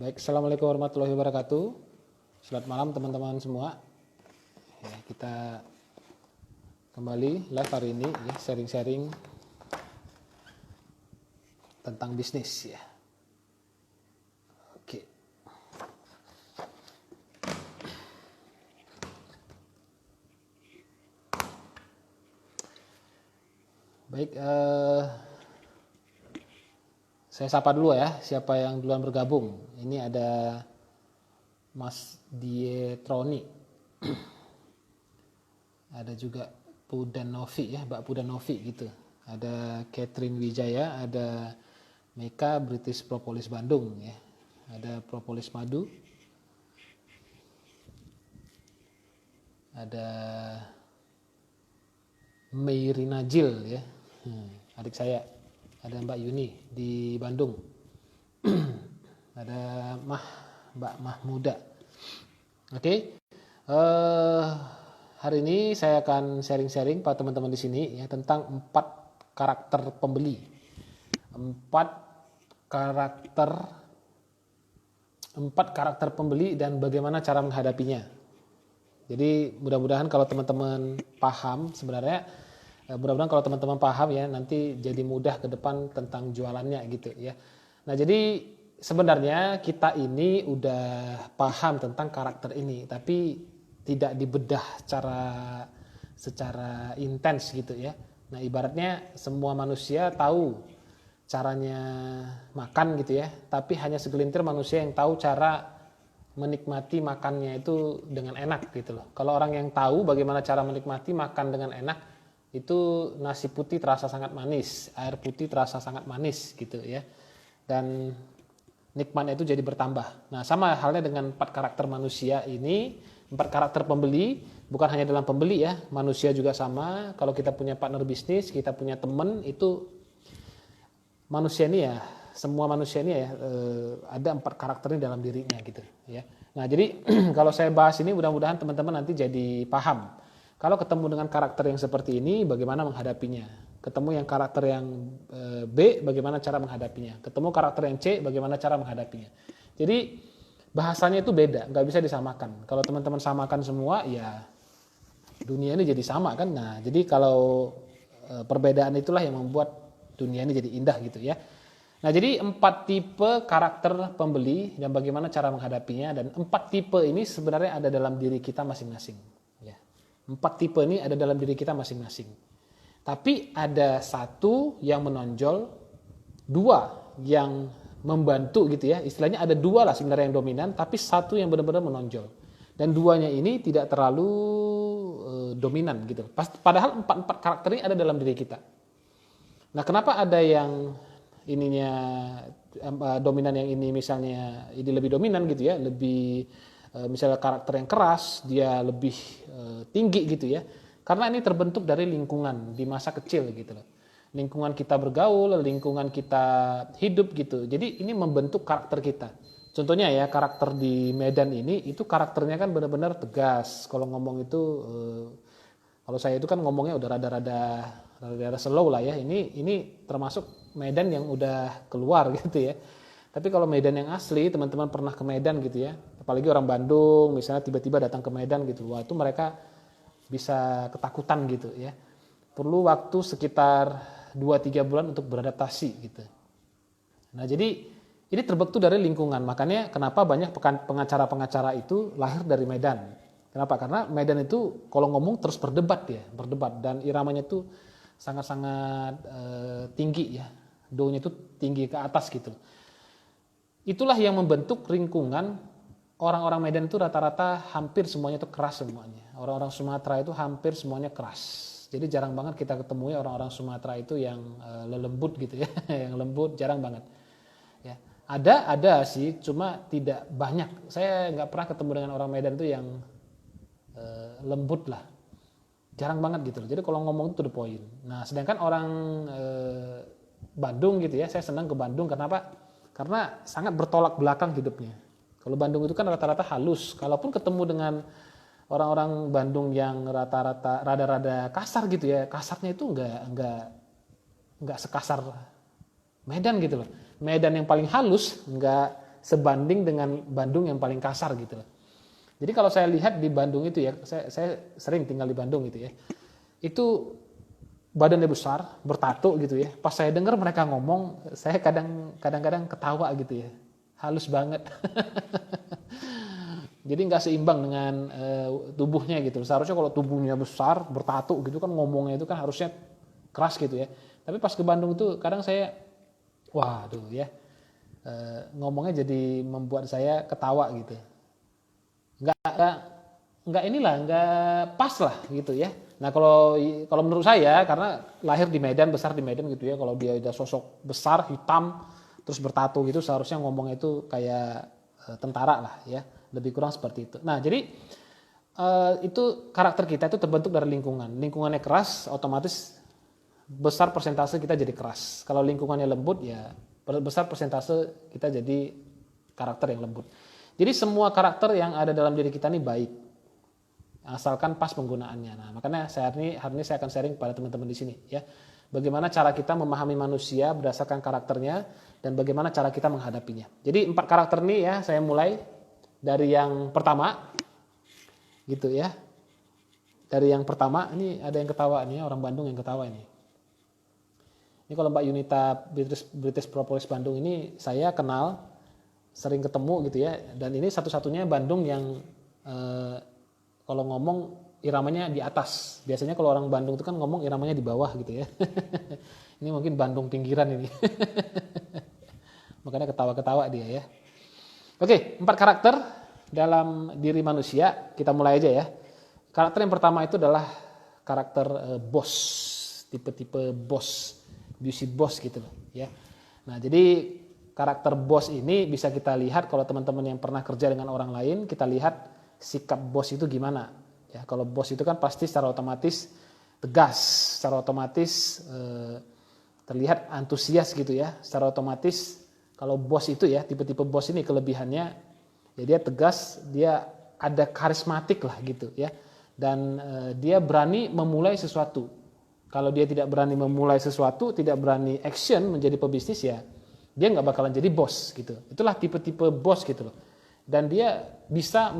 Baik, Assalamualaikum warahmatullahi wabarakatuh. Selamat malam teman-teman semua. Ya, kita kembali live hari ini ya, sharing-sharing tentang bisnis ya. Oke. Baik, saya sapa dulu ya, siapa yang duluan bergabung. Ini ada Mas Dietroni. Ada juga Pudanovi ya, Mbak Pudanovi gitu. Ada Catherine Wijaya, ada Meka British Propolis Bandung ya. Ada Propolis Madu. Ada Meirina Jil ya. Adik saya. Ada Mbak Yuni di Bandung. Ada Mbak Mahmuda. Oke. Hari ini saya akan sharing-sharing pada teman-teman di sini ya tentang 4 karakter pembeli. 4 karakter pembeli dan bagaimana cara menghadapinya. Jadi mudah-mudahan kalau teman-teman paham sebenarnya kalau teman-teman paham ya nanti jadi mudah ke depan tentang jualannya gitu ya. Nah, jadi sebenarnya kita ini udah paham tentang karakter ini tapi tidak dibedah secara intens gitu ya. Nah, ibaratnya semua manusia tahu caranya makan gitu ya, tapi hanya segelintir manusia yang tahu cara menikmati makannya itu dengan enak gitu loh. Kalau orang yang tahu bagaimana cara menikmati makan dengan enak, itu nasi putih terasa sangat manis, air putih terasa sangat manis gitu ya. Dan nikmatnya itu jadi bertambah. Nah, sama halnya dengan 4 karakter manusia ini, 4 karakter pembeli, bukan hanya dalam pembeli ya, manusia juga sama. Kalau kita punya partner bisnis, kita punya teman, itu manusia ini ya, semua manusia ini ya ada 4 karakter ini dalam dirinya gitu ya. Nah, jadi kalau saya bahas ini mudah-mudahan teman-teman nanti jadi paham. Kalau ketemu dengan karakter yang seperti ini, bagaimana menghadapinya? Ketemu yang karakter yang B, bagaimana cara menghadapinya? Ketemu karakter yang C, bagaimana cara menghadapinya? Jadi bahasanya itu beda, nggak bisa disamakan. Kalau teman-teman samakan semua, ya dunia ini jadi sama kan? Nah, jadi kalau perbedaan itulah yang membuat dunia ini jadi indah gitu ya. Nah, jadi 4 tipe karakter pembeli dan bagaimana cara menghadapinya, dan 4 tipe ini sebenarnya ada dalam diri kita masing-masing. 4 tipe ini ada dalam diri kita masing-masing. Tapi ada 1 yang menonjol, 2 yang membantu gitu ya. Istilahnya ada 2 lah sebenarnya yang dominan, tapi 1 yang benar-benar menonjol. Dan 2-nya ini tidak terlalu dominan gitu. Padahal 4 karakter ini ada dalam diri kita. Nah, kenapa ada yang ininya dominan, yang ini misalnya ini lebih dominan gitu ya, lebih misalnya karakter yang keras dia lebih tinggi gitu ya, karena ini terbentuk dari lingkungan di masa kecil gitu loh. Lingkungan kita bergaul, lingkungan kita hidup gitu, jadi ini membentuk karakter kita. Contohnya ya, karakter di Medan ini itu karakternya kan benar-benar tegas. Kalau ngomong itu kalau saya itu kan ngomongnya udah rada slow lah ya. Ini termasuk Medan yang udah keluar gitu ya. Tapi kalau Medan yang asli, teman-teman pernah ke Medan gitu ya, apalagi orang Bandung misalnya tiba-tiba datang ke Medan gitu, wah itu mereka bisa ketakutan gitu ya. Perlu waktu sekitar 2-3 bulan untuk beradaptasi gitu. Nah, jadi ini terbentuk dari lingkungan, makanya kenapa banyak pengacara-pengacara itu lahir dari Medan. Kenapa? Karena Medan itu kalau ngomong terus berdebat dan iramanya itu sangat-sangat tinggi ya, do-nya itu tinggi ke atas gitu. Itulah yang membentuk lingkungan. Orang-orang Medan itu rata-rata hampir semuanya itu keras semuanya. Orang-orang Sumatera itu hampir semuanya keras. Jadi jarang banget kita ketemu ya orang-orang Sumatera itu yang lembut gitu ya, yang lembut jarang banget. Ya, ada sih, cuma tidak banyak. Saya nggak pernah ketemu dengan orang Medan itu yang lembut lah. Jarang banget gitu. Jadi kalau ngomong itu to the point. Nah, sedangkan orang Bandung gitu ya, saya senang ke Bandung. Kenapa? Karena sangat bertolak belakang hidupnya. Kalau Bandung itu kan rata-rata halus. Kalaupun ketemu dengan orang-orang Bandung yang rata-rata rada-rada kasar gitu ya, kasarnya itu enggak sekasar Medan gitu loh. Medan yang paling halus enggak sebanding dengan Bandung yang paling kasar gitu loh. Jadi kalau saya lihat di Bandung itu ya, saya sering tinggal di Bandung gitu ya, itu badannya besar, bertato gitu ya. Pas saya dengar mereka ngomong, saya kadang-kadang ketawa gitu ya, halus banget. Jadi nggak seimbang dengan tubuhnya gitu. Seharusnya kalau tubuhnya besar, bertato gitu kan ngomongnya itu kan harusnya keras gitu ya. Tapi pas ke Bandung itu kadang saya, waduh ya, ngomongnya jadi membuat saya ketawa gitu. Nggak inilah, nggak pas lah gitu ya. Nah kalau menurut saya, karena lahir di Medan, besar di Medan gitu ya, kalau dia udah sosok besar, hitam, terus bertato gitu, seharusnya ngomongnya itu kayak tentara lah ya, lebih kurang seperti itu. Nah jadi itu karakter kita itu terbentuk dari lingkungan. Lingkungannya keras, otomatis besar persentase kita jadi keras. Kalau lingkungannya lembut ya besar persentase kita jadi karakter yang lembut. Jadi semua karakter yang ada dalam diri kita ini baik, asalkan pas penggunaannya. Nah, makanya hari ini saya akan sharing kepada teman-teman di sini ya. Bagaimana cara kita memahami manusia berdasarkan karakternya dan bagaimana cara kita menghadapinya. Jadi 4 karakter ini ya, saya mulai dari yang pertama gitu ya. Dari yang pertama, ini ada yang ketawa nih, orang Bandung yang ketawa ini. Ini kalau Mbak Yunita British Propolis Bandung ini saya kenal, sering ketemu gitu ya, dan ini satu-satunya Bandung yang kalau ngomong iramanya di atas. Biasanya kalau orang Bandung itu kan ngomong iramanya di bawah gitu ya. Ini mungkin Bandung pinggiran ini. Makanya ketawa-ketawa dia ya. Oke, 4 karakter dalam diri manusia, kita mulai aja ya. Karakter yang pertama itu adalah karakter bos, tipe-tipe bos, abusive boss gitu loh ya. Nah, jadi karakter bos ini bisa kita lihat kalau teman-teman yang pernah kerja dengan orang lain, kita lihat sikap bos itu gimana. Ya, kalau bos itu kan pasti secara otomatis tegas, secara otomatis terlihat antusias gitu ya. Secara otomatis kalau bos itu ya, tipe-tipe bos ini kelebihannya ya dia tegas, dia ada karismatik lah gitu ya. Dan dia berani memulai sesuatu. Kalau dia tidak berani memulai sesuatu, tidak berani action menjadi pebisnis ya, dia nggak bakalan jadi bos gitu. Itulah tipe-tipe bos gitu loh. Dan dia bisa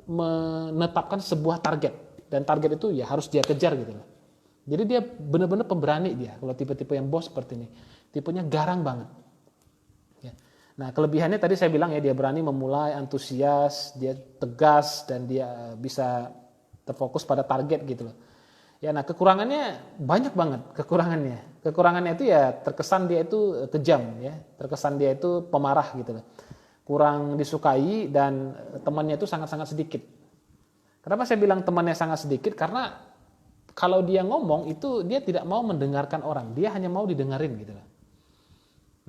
menetapkan sebuah target. Dan target itu ya harus dia kejar gitu loh. Jadi dia benar-benar pemberani dia. Kalau tipe-tipe yang bos seperti ini. Tipenya garang banget. Ya. Nah kelebihannya tadi saya bilang ya, dia berani memulai, antusias, dia tegas, dan dia bisa terfokus pada target gitu loh. Ya, nah kekurangannya banyak banget kekurangannya. Kekurangannya itu ya terkesan dia itu kejam ya, terkesan dia itu pemarah gitu loh. Kurang disukai dan temannya itu sangat-sangat sedikit. Kenapa saya bilang temannya sangat sedikit? Karena kalau dia ngomong itu dia tidak mau mendengarkan orang, dia hanya mau didengarin gitu loh.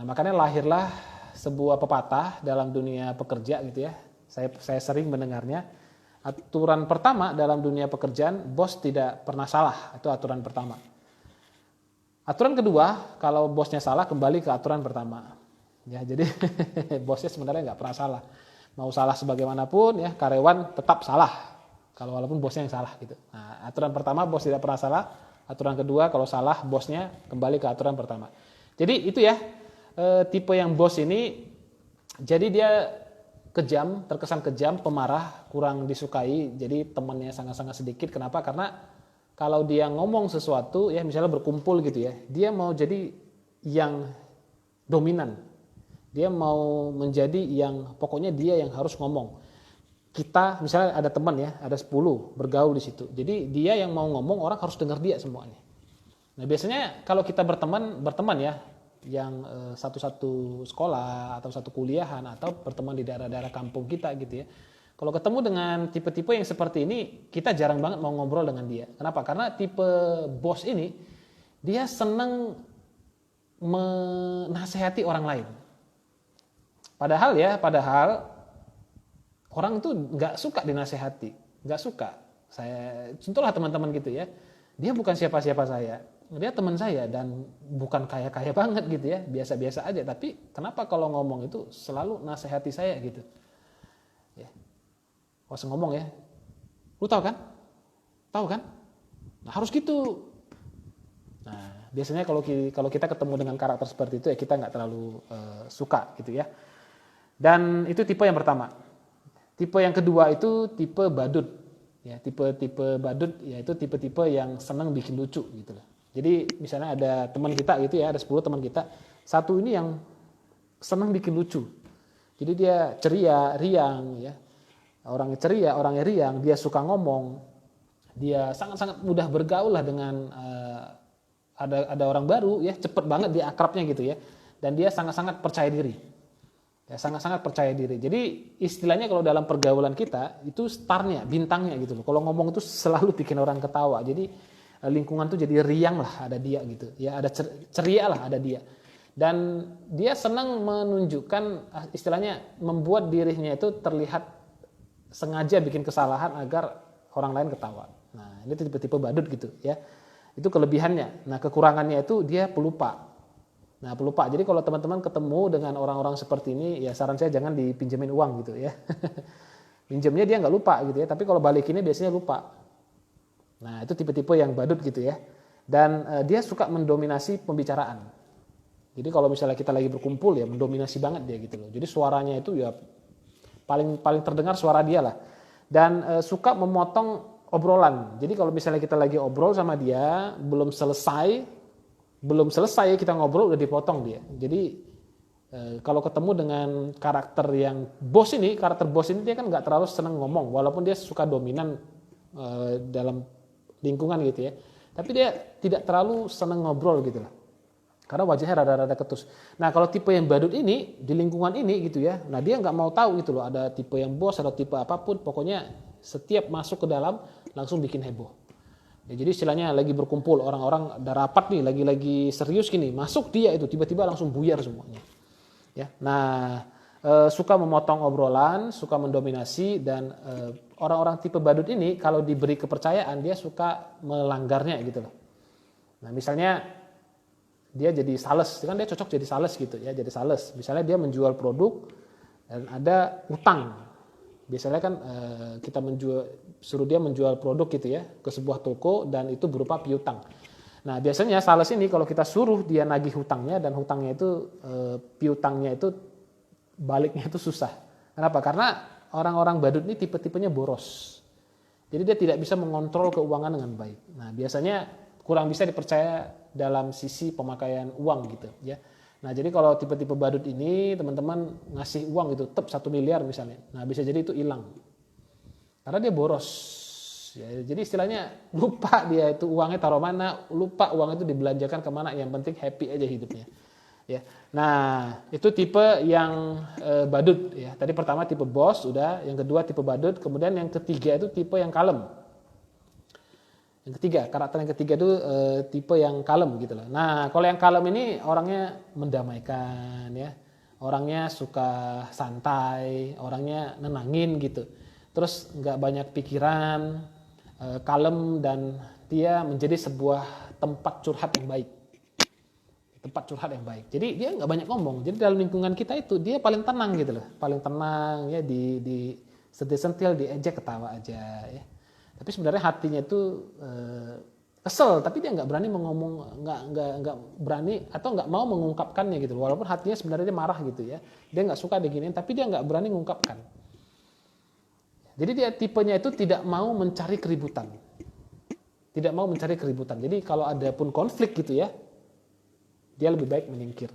Nah, makanya lahirlah sebuah pepatah dalam dunia pekerja gitu ya. Saya sering mendengarnya. Aturan pertama dalam dunia pekerjaan, bos tidak pernah salah. Itu aturan pertama. Aturan kedua, kalau bosnya salah kembali ke aturan pertama. Ya, jadi bosnya sebenarnya nggak pernah salah. Mau salah sebagaimanapun ya, karyawan tetap salah. Kalau walaupun bosnya yang salah gitu. Nah, aturan pertama bos tidak pernah salah. Aturan kedua kalau salah bosnya kembali ke aturan pertama. Jadi itu ya tipe yang bos ini. Jadi dia kejam, terkesan kejam, pemarah, kurang disukai, jadi temannya sangat-sangat sedikit. Kenapa? Karena kalau dia ngomong sesuatu, ya misalnya berkumpul gitu ya, dia mau jadi yang dominan. Dia mau menjadi yang, pokoknya dia yang harus ngomong. Kita, misalnya ada teman ya, ada 10 bergaul di situ. Jadi dia yang mau ngomong, orang harus dengar dia semuanya. Nah biasanya kalau kita berteman ya, yang satu sekolah atau satu kuliahan atau berteman di daerah-daerah kampung kita gitu ya. Kalau ketemu dengan tipe-tipe yang seperti ini, kita jarang banget mau ngobrol dengan dia. Kenapa? Karena tipe bos ini dia senang menasehati orang lain. Padahal orang itu nggak suka dinasehati, nggak suka. Saya contohlah teman-teman gitu ya. Dia bukan siapa-siapa saya. Dia teman saya dan bukan kaya-kaya banget gitu ya, biasa-biasa aja. Tapi kenapa kalau ngomong itu selalu nasihati saya gitu? Ya, pas ngomong ya, lu tahu kan? Tahu kan? Nah, harus gitu. Nah, biasanya kalau kita ketemu dengan karakter seperti itu ya kita nggak terlalu suka gitu ya. Dan itu tipe yang pertama. Tipe yang kedua itu tipe badut. Ya, tipe badut yaitu tipe-tipe yang senang bikin lucu gitu loh. Jadi misalnya ada teman kita gitu ya, ada 10 teman kita, satu ini yang senang bikin lucu. Jadi dia ceria, riang ya. Orangnya ceria, orangnya riang, dia suka ngomong. Dia sangat-sangat mudah bergaul lah dengan ada orang baru ya, cepet banget dia akrabnya gitu ya. Dan dia sangat-sangat percaya diri. Ya, sangat-sangat percaya diri. Jadi istilahnya kalau dalam pergaulan kita itu starnya, bintangnya gitu loh. Kalau ngomong itu selalu bikin orang ketawa. Jadi lingkungan tuh jadi riang lah ada dia gitu. Ya ada ceria lah ada dia. Dan dia senang menunjukkan istilahnya membuat dirinya itu terlihat sengaja bikin kesalahan agar orang lain ketawa. Nah, ini tipe-tipe badut gitu ya. Itu kelebihannya. Nah, kekurangannya itu dia pelupa. Nah, pelupa. Jadi kalau teman-teman ketemu dengan orang-orang seperti ini, ya saran saya jangan dipinjemin uang gitu ya. Pinjemnya dia nggak lupa gitu ya, tapi kalau balikinnya biasanya lupa. Nah, itu tipe-tipe yang badut gitu ya. Dan dia suka mendominasi pembicaraan. Jadi kalau misalnya kita lagi berkumpul ya mendominasi banget dia gitu loh. Jadi suaranya itu ya paling terdengar suara dia lah. Dan suka memotong obrolan. Jadi kalau misalnya kita lagi obrol sama dia, belum selesai kita ngobrol udah dipotong dia. Jadi kalau ketemu dengan karakter bos ini dia kan nggak terlalu senang ngomong, walaupun dia suka dominan dalam lingkungan gitu ya. Tapi dia tidak terlalu senang ngobrol gitu lah. Karena wajahnya rada-rada ketus. Nah kalau tipe yang badut ini di lingkungan ini gitu ya, nah dia nggak mau tahu gitu loh. Ada tipe yang bos, ada tipe apapun, pokoknya setiap masuk ke dalam langsung bikin heboh. Ya, jadi istilahnya lagi berkumpul orang-orang ada rapat nih, lagi serius gini, masuk dia itu tiba-tiba langsung buyar semuanya. Ya, nah suka memotong obrolan, suka mendominasi dan orang-orang tipe badut ini kalau diberi kepercayaan dia suka melanggarnya gitu loh. Nah misalnya dia jadi sales, kan dia cocok jadi sales gitu ya, jadi sales. Misalnya dia menjual produk dan ada utang. Biasanya kan kita suruh dia menjual produk gitu ya ke sebuah toko dan itu berupa piutang. Nah biasanya sales ini kalau kita suruh dia nagih hutangnya dan hutangnya itu piutangnya itu baliknya itu susah. Kenapa? Karena orang-orang badut ini tipe-tipenya boros. Jadi dia tidak bisa mengontrol keuangan dengan baik. Nah biasanya kurang bisa dipercaya dalam sisi pemakaian uang gitu ya. Nah jadi kalau tipe-tipe badut ini teman-teman ngasih uang gitu, 1 miliar misalnya. Nah bisa jadi itu hilang. Karena dia boros. Ya, jadi istilahnya lupa dia itu uangnya taruh mana, lupa uang itu dibelanjakan kemana, yang penting happy aja hidupnya. Ya. Nah itu tipe yang badut ya. Tadi pertama tipe bos udah, yang kedua tipe badut, kemudian yang ketiga itu tipe yang kalem. Yang ketiga, karakter yang ketiga itu tipe yang kalem gitu loh. Nah, kalau yang kalem ini orangnya mendamaikan ya. Orangnya suka santai, orangnya nenangin gitu. Terus nggak banyak pikiran, kalem dan dia menjadi sebuah tempat curhat yang baik. Tempat curhat yang baik. Jadi dia nggak banyak ngomong. Jadi dalam lingkungan kita itu dia paling tenang gitu loh. Paling tenang ya di sentil-sentil diejek ketawa aja ya. Tapi sebenarnya hatinya itu kesel, tapi dia nggak berani mengomong, nggak berani atau nggak mau mengungkapkannya gitu. Walaupun hatinya sebenarnya dia marah gitu ya, dia nggak suka diginiin, tapi dia nggak berani mengungkapkan. Jadi dia tipenya itu tidak mau mencari keributan, tidak mau mencari keributan. Jadi kalau ada pun konflik gitu ya, dia lebih baik menyingkir.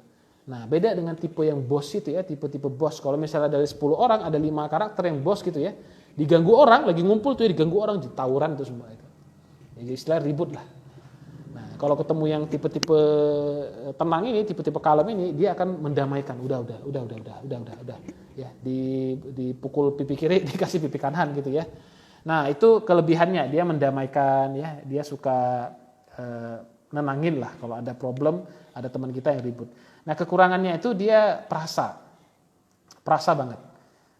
Nah beda dengan tipe yang bos itu ya, tipe-tipe bos. Kalau misalnya dari 10 orang ada 5 karakter yang bos gitu ya. Diganggu orang, lagi ngumpul tuh ya, diganggu orang, ditawuran tuh semua itu. Jadi istilah ribut lah. Nah, kalau ketemu yang tipe-tipe tenang ini, tipe-tipe kalem ini, dia akan mendamaikan. Udah. Ya, dipukul pipi kiri, dikasih pipi kanan gitu ya. Nah, itu kelebihannya, dia mendamaikan ya, dia suka nenangin lah kalau ada problem, ada teman kita yang ribut. Nah, kekurangannya itu dia perasa banget.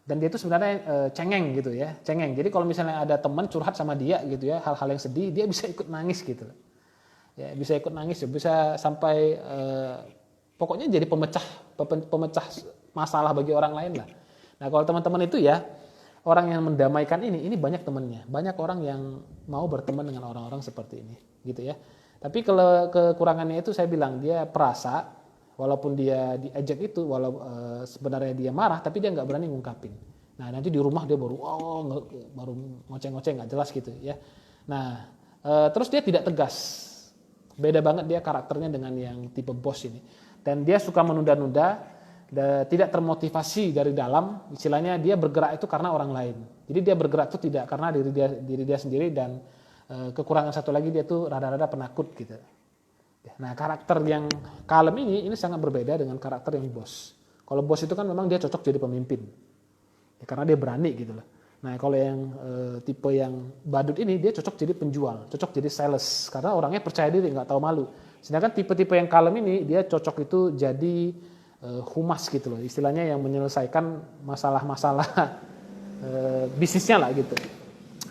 Dan dia itu sebenarnya cengeng gitu ya, cengeng. Jadi kalau misalnya ada teman curhat sama dia gitu ya, hal-hal yang sedih, dia bisa ikut nangis gitu. Ya, bisa ikut nangis, bisa sampai pokoknya jadi pemecah masalah bagi orang lain lah. Nah kalau teman-teman itu ya, orang yang mendamaikan ini banyak temannya. Banyak orang yang mau berteman dengan orang-orang seperti ini gitu ya. Tapi kalau kekurangannya itu saya bilang dia perasa, Walaupun dia diejek itu, sebenarnya dia marah, tapi dia nggak berani ngungkapin. Nah nanti di rumah dia baru baru ngoceh-ngoceh nggak jelas gitu ya. Nah terus dia tidak tegas, beda banget dia karakternya dengan yang tipe bos ini. Dan dia suka menunda-nunda, tidak termotivasi dari dalam, istilahnya dia bergerak itu karena orang lain. Jadi dia bergerak itu tidak karena diri dia sendiri, dan kekurangan satu lagi dia tuh rada-rada penakut gitu. Nah karakter yang kalem ini sangat berbeda dengan karakter yang bos. Kalau bos itu kan memang dia cocok jadi pemimpin, ya, karena dia berani gitu loh. Nah kalau yang tipe yang badut ini dia cocok jadi penjual, cocok jadi sales, karena orangnya percaya diri, nggak tahu malu. Sedangkan tipe-tipe yang kalem ini dia cocok itu jadi humas gitu loh, istilahnya yang menyelesaikan masalah-masalah bisnisnya lah gitu.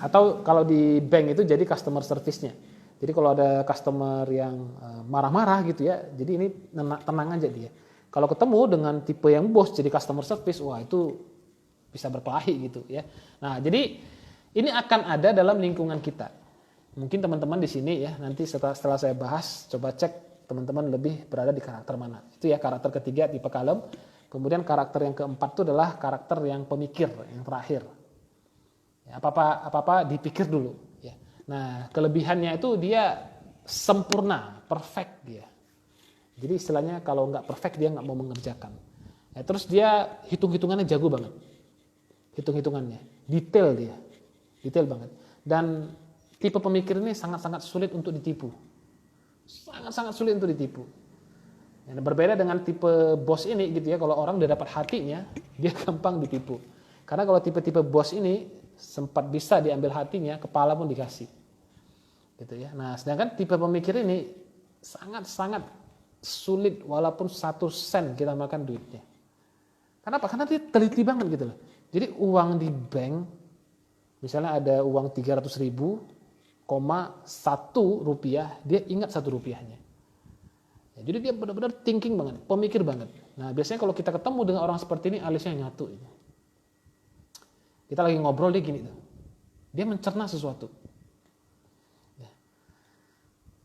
Atau kalau di bank itu jadi customer service-nya. Jadi kalau ada customer yang marah-marah gitu ya, jadi ini tenang aja dia. Kalau ketemu dengan tipe yang bos jadi customer service, wah itu bisa berkelahi gitu ya. Nah jadi ini akan ada dalam lingkungan kita. Mungkin teman-teman di sini ya, nanti setelah saya bahas, coba cek teman-teman lebih berada di karakter mana. Itu ya karakter ketiga tipe kalem. Kemudian karakter yang keempat itu adalah karakter yang pemikir, yang terakhir. Ya, apa-apa dipikir dulu. Ya. Nah kelebihannya itu dia sempurna, perfect dia. Jadi istilahnya kalau nggak perfect dia nggak mau mengerjakan. Ya, terus dia hitung-hitungannya jago banget. Hitung-hitungannya, detail banget. Dan tipe pemikir ini sangat-sangat sulit untuk ditipu. Sangat-sangat sulit untuk ditipu. Ya, berbeda dengan tipe bos ini gitu ya, kalau orang udah dapat hatinya, dia gampang ditipu. Karena kalau tipe-tipe bos ini sempat bisa diambil hatinya, kepala pun dikasih. Gitu ya. Nah, sedangkan tipe pemikir ini sangat-sangat sulit walaupun 1 sen kita makan duitnya. Kenapa? Karena dia teliti banget gitu loh. Jadi uang di bank, misalnya ada uang 300.000, 1 rupiah, dia ingat 1 rupiahnya. Ya, jadi dia benar-benar thinking banget, pemikir banget. Nah biasanya kalau kita ketemu dengan orang seperti ini, alisnya nyatu. Kita lagi ngobrol, dia gini tuh. Dia mencerna sesuatu. Ya.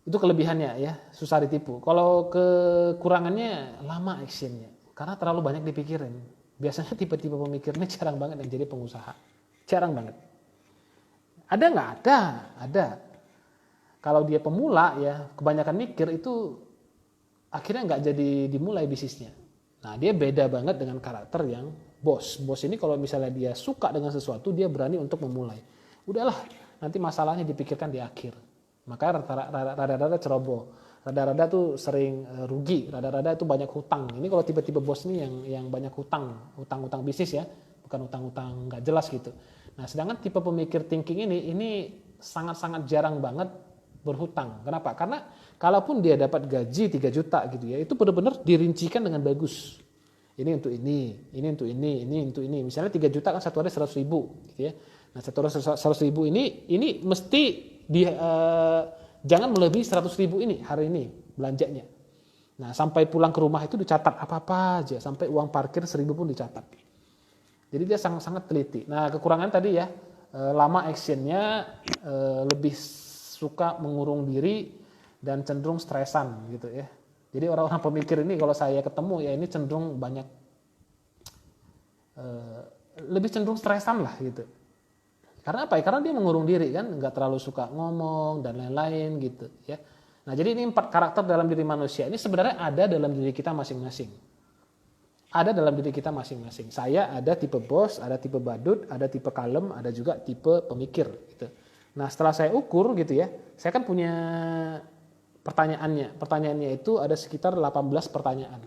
Itu kelebihannya ya, susah ditipu. Kalau kekurangannya lama actionnya, karena terlalu banyak dipikirin. Biasanya tipe-tipe pemikir ini jarang banget yang jadi pengusaha. Jarang banget. Ada nggak? Ada. Kalau dia pemula ya, kebanyakan mikir itu akhirnya nggak jadi dimulai bisnisnya. Nah dia beda banget dengan karakter yang bos. Bos ini kalau misalnya dia suka dengan sesuatu, dia berani untuk memulai. Udahlah, nanti masalahnya dipikirkan di akhir. Makanya rada-rada ceroboh. Rada-rada tuh sering rugi, rada-rada itu banyak hutang. Ini kalau tipe-tipe bos ini yang banyak hutang bisnis ya, bukan hutang nggak jelas gitu. Nah, sedangkan tipe pemikir thinking ini sangat-sangat jarang banget berhutang. Kenapa? Karena kalaupun dia dapat gaji 3 juta gitu ya, itu benar-benar dirincikan dengan bagus. Ini untuk ini untuk ini untuk ini. Misalnya 3 juta kan satu hari 100.000 gitu ya. Nah, satu hari 100.000 ini mesti jangan melebihi 100.000 ini hari ini belanjanya. Nah sampai pulang ke rumah itu dicatat apa-apa aja, sampai uang parkir 1.000 pun dicatat. Jadi dia sangat-sangat teliti. Nah kekurangan tadi ya, lama actionnya, lebih suka mengurung diri dan cenderung stresan gitu ya. Jadi orang-orang pemikir ini kalau saya ketemu ya ini cenderung banyak, lebih cenderung stresan lah gitu. Karena apa ya? Karena dia mengurung diri kan, nggak terlalu suka ngomong dan lain-lain gitu ya. Nah jadi ini 4 karakter dalam diri manusia ini sebenarnya ada dalam diri kita masing-masing. Ada dalam diri kita masing-masing. Saya ada tipe bos, ada tipe badut, ada tipe kalem, ada juga tipe pemikir gitu. Nah setelah saya ukur gitu ya, saya kan punya pertanyaannya. Pertanyaannya itu ada sekitar 18 pertanyaan.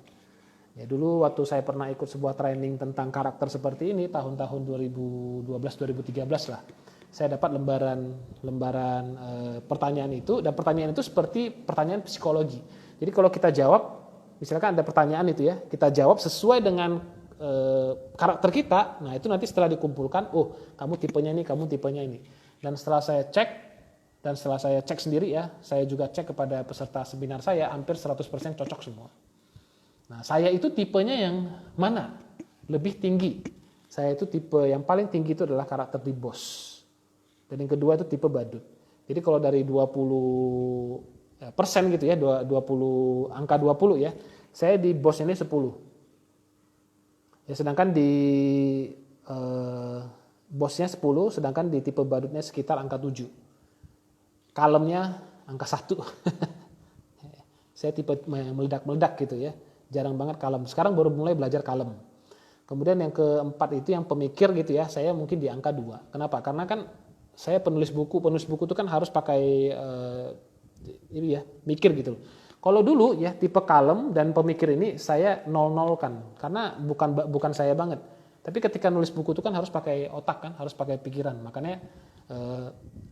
Ya dulu waktu saya pernah ikut sebuah training tentang karakter seperti ini tahun-tahun 2012-2013 lah. Saya dapat lembaran pertanyaan itu, dan pertanyaan itu seperti pertanyaan psikologi. Jadi kalau kita jawab, misalkan ada pertanyaan itu ya, kita jawab sesuai dengan karakter kita. Nah itu nanti setelah dikumpulkan, oh kamu tipenya ini, kamu tipenya ini. Dan setelah saya cek sendiri ya, saya juga cek kepada peserta seminar saya, hampir 100% cocok semua. Nah, saya itu tipenya yang mana? Lebih tinggi. Saya itu tipe yang paling tinggi itu adalah karakter di bos. Dan yang kedua itu tipe badut. Jadi kalau dari 20% gitu ya, angka 20 ya, saya di bos ini 10. Ya, sedangkan di bosnya 10, sedangkan di tipe badutnya sekitar angka 7. Kalemnya angka 1. Saya tipe meledak-meledak gitu ya. Jarang banget kalem. Sekarang baru mulai belajar kalem. Kemudian yang keempat itu yang pemikir gitu ya. Saya mungkin di angka 2. Kenapa? Karena kan saya penulis buku itu kan harus pakai ini ya, mikir gitu. Kalau dulu ya tipe kalem dan pemikir ini saya 0-0 kan. Karena bukan saya banget. Tapi ketika nulis buku itu kan harus pakai otak kan, harus pakai pikiran. Makanya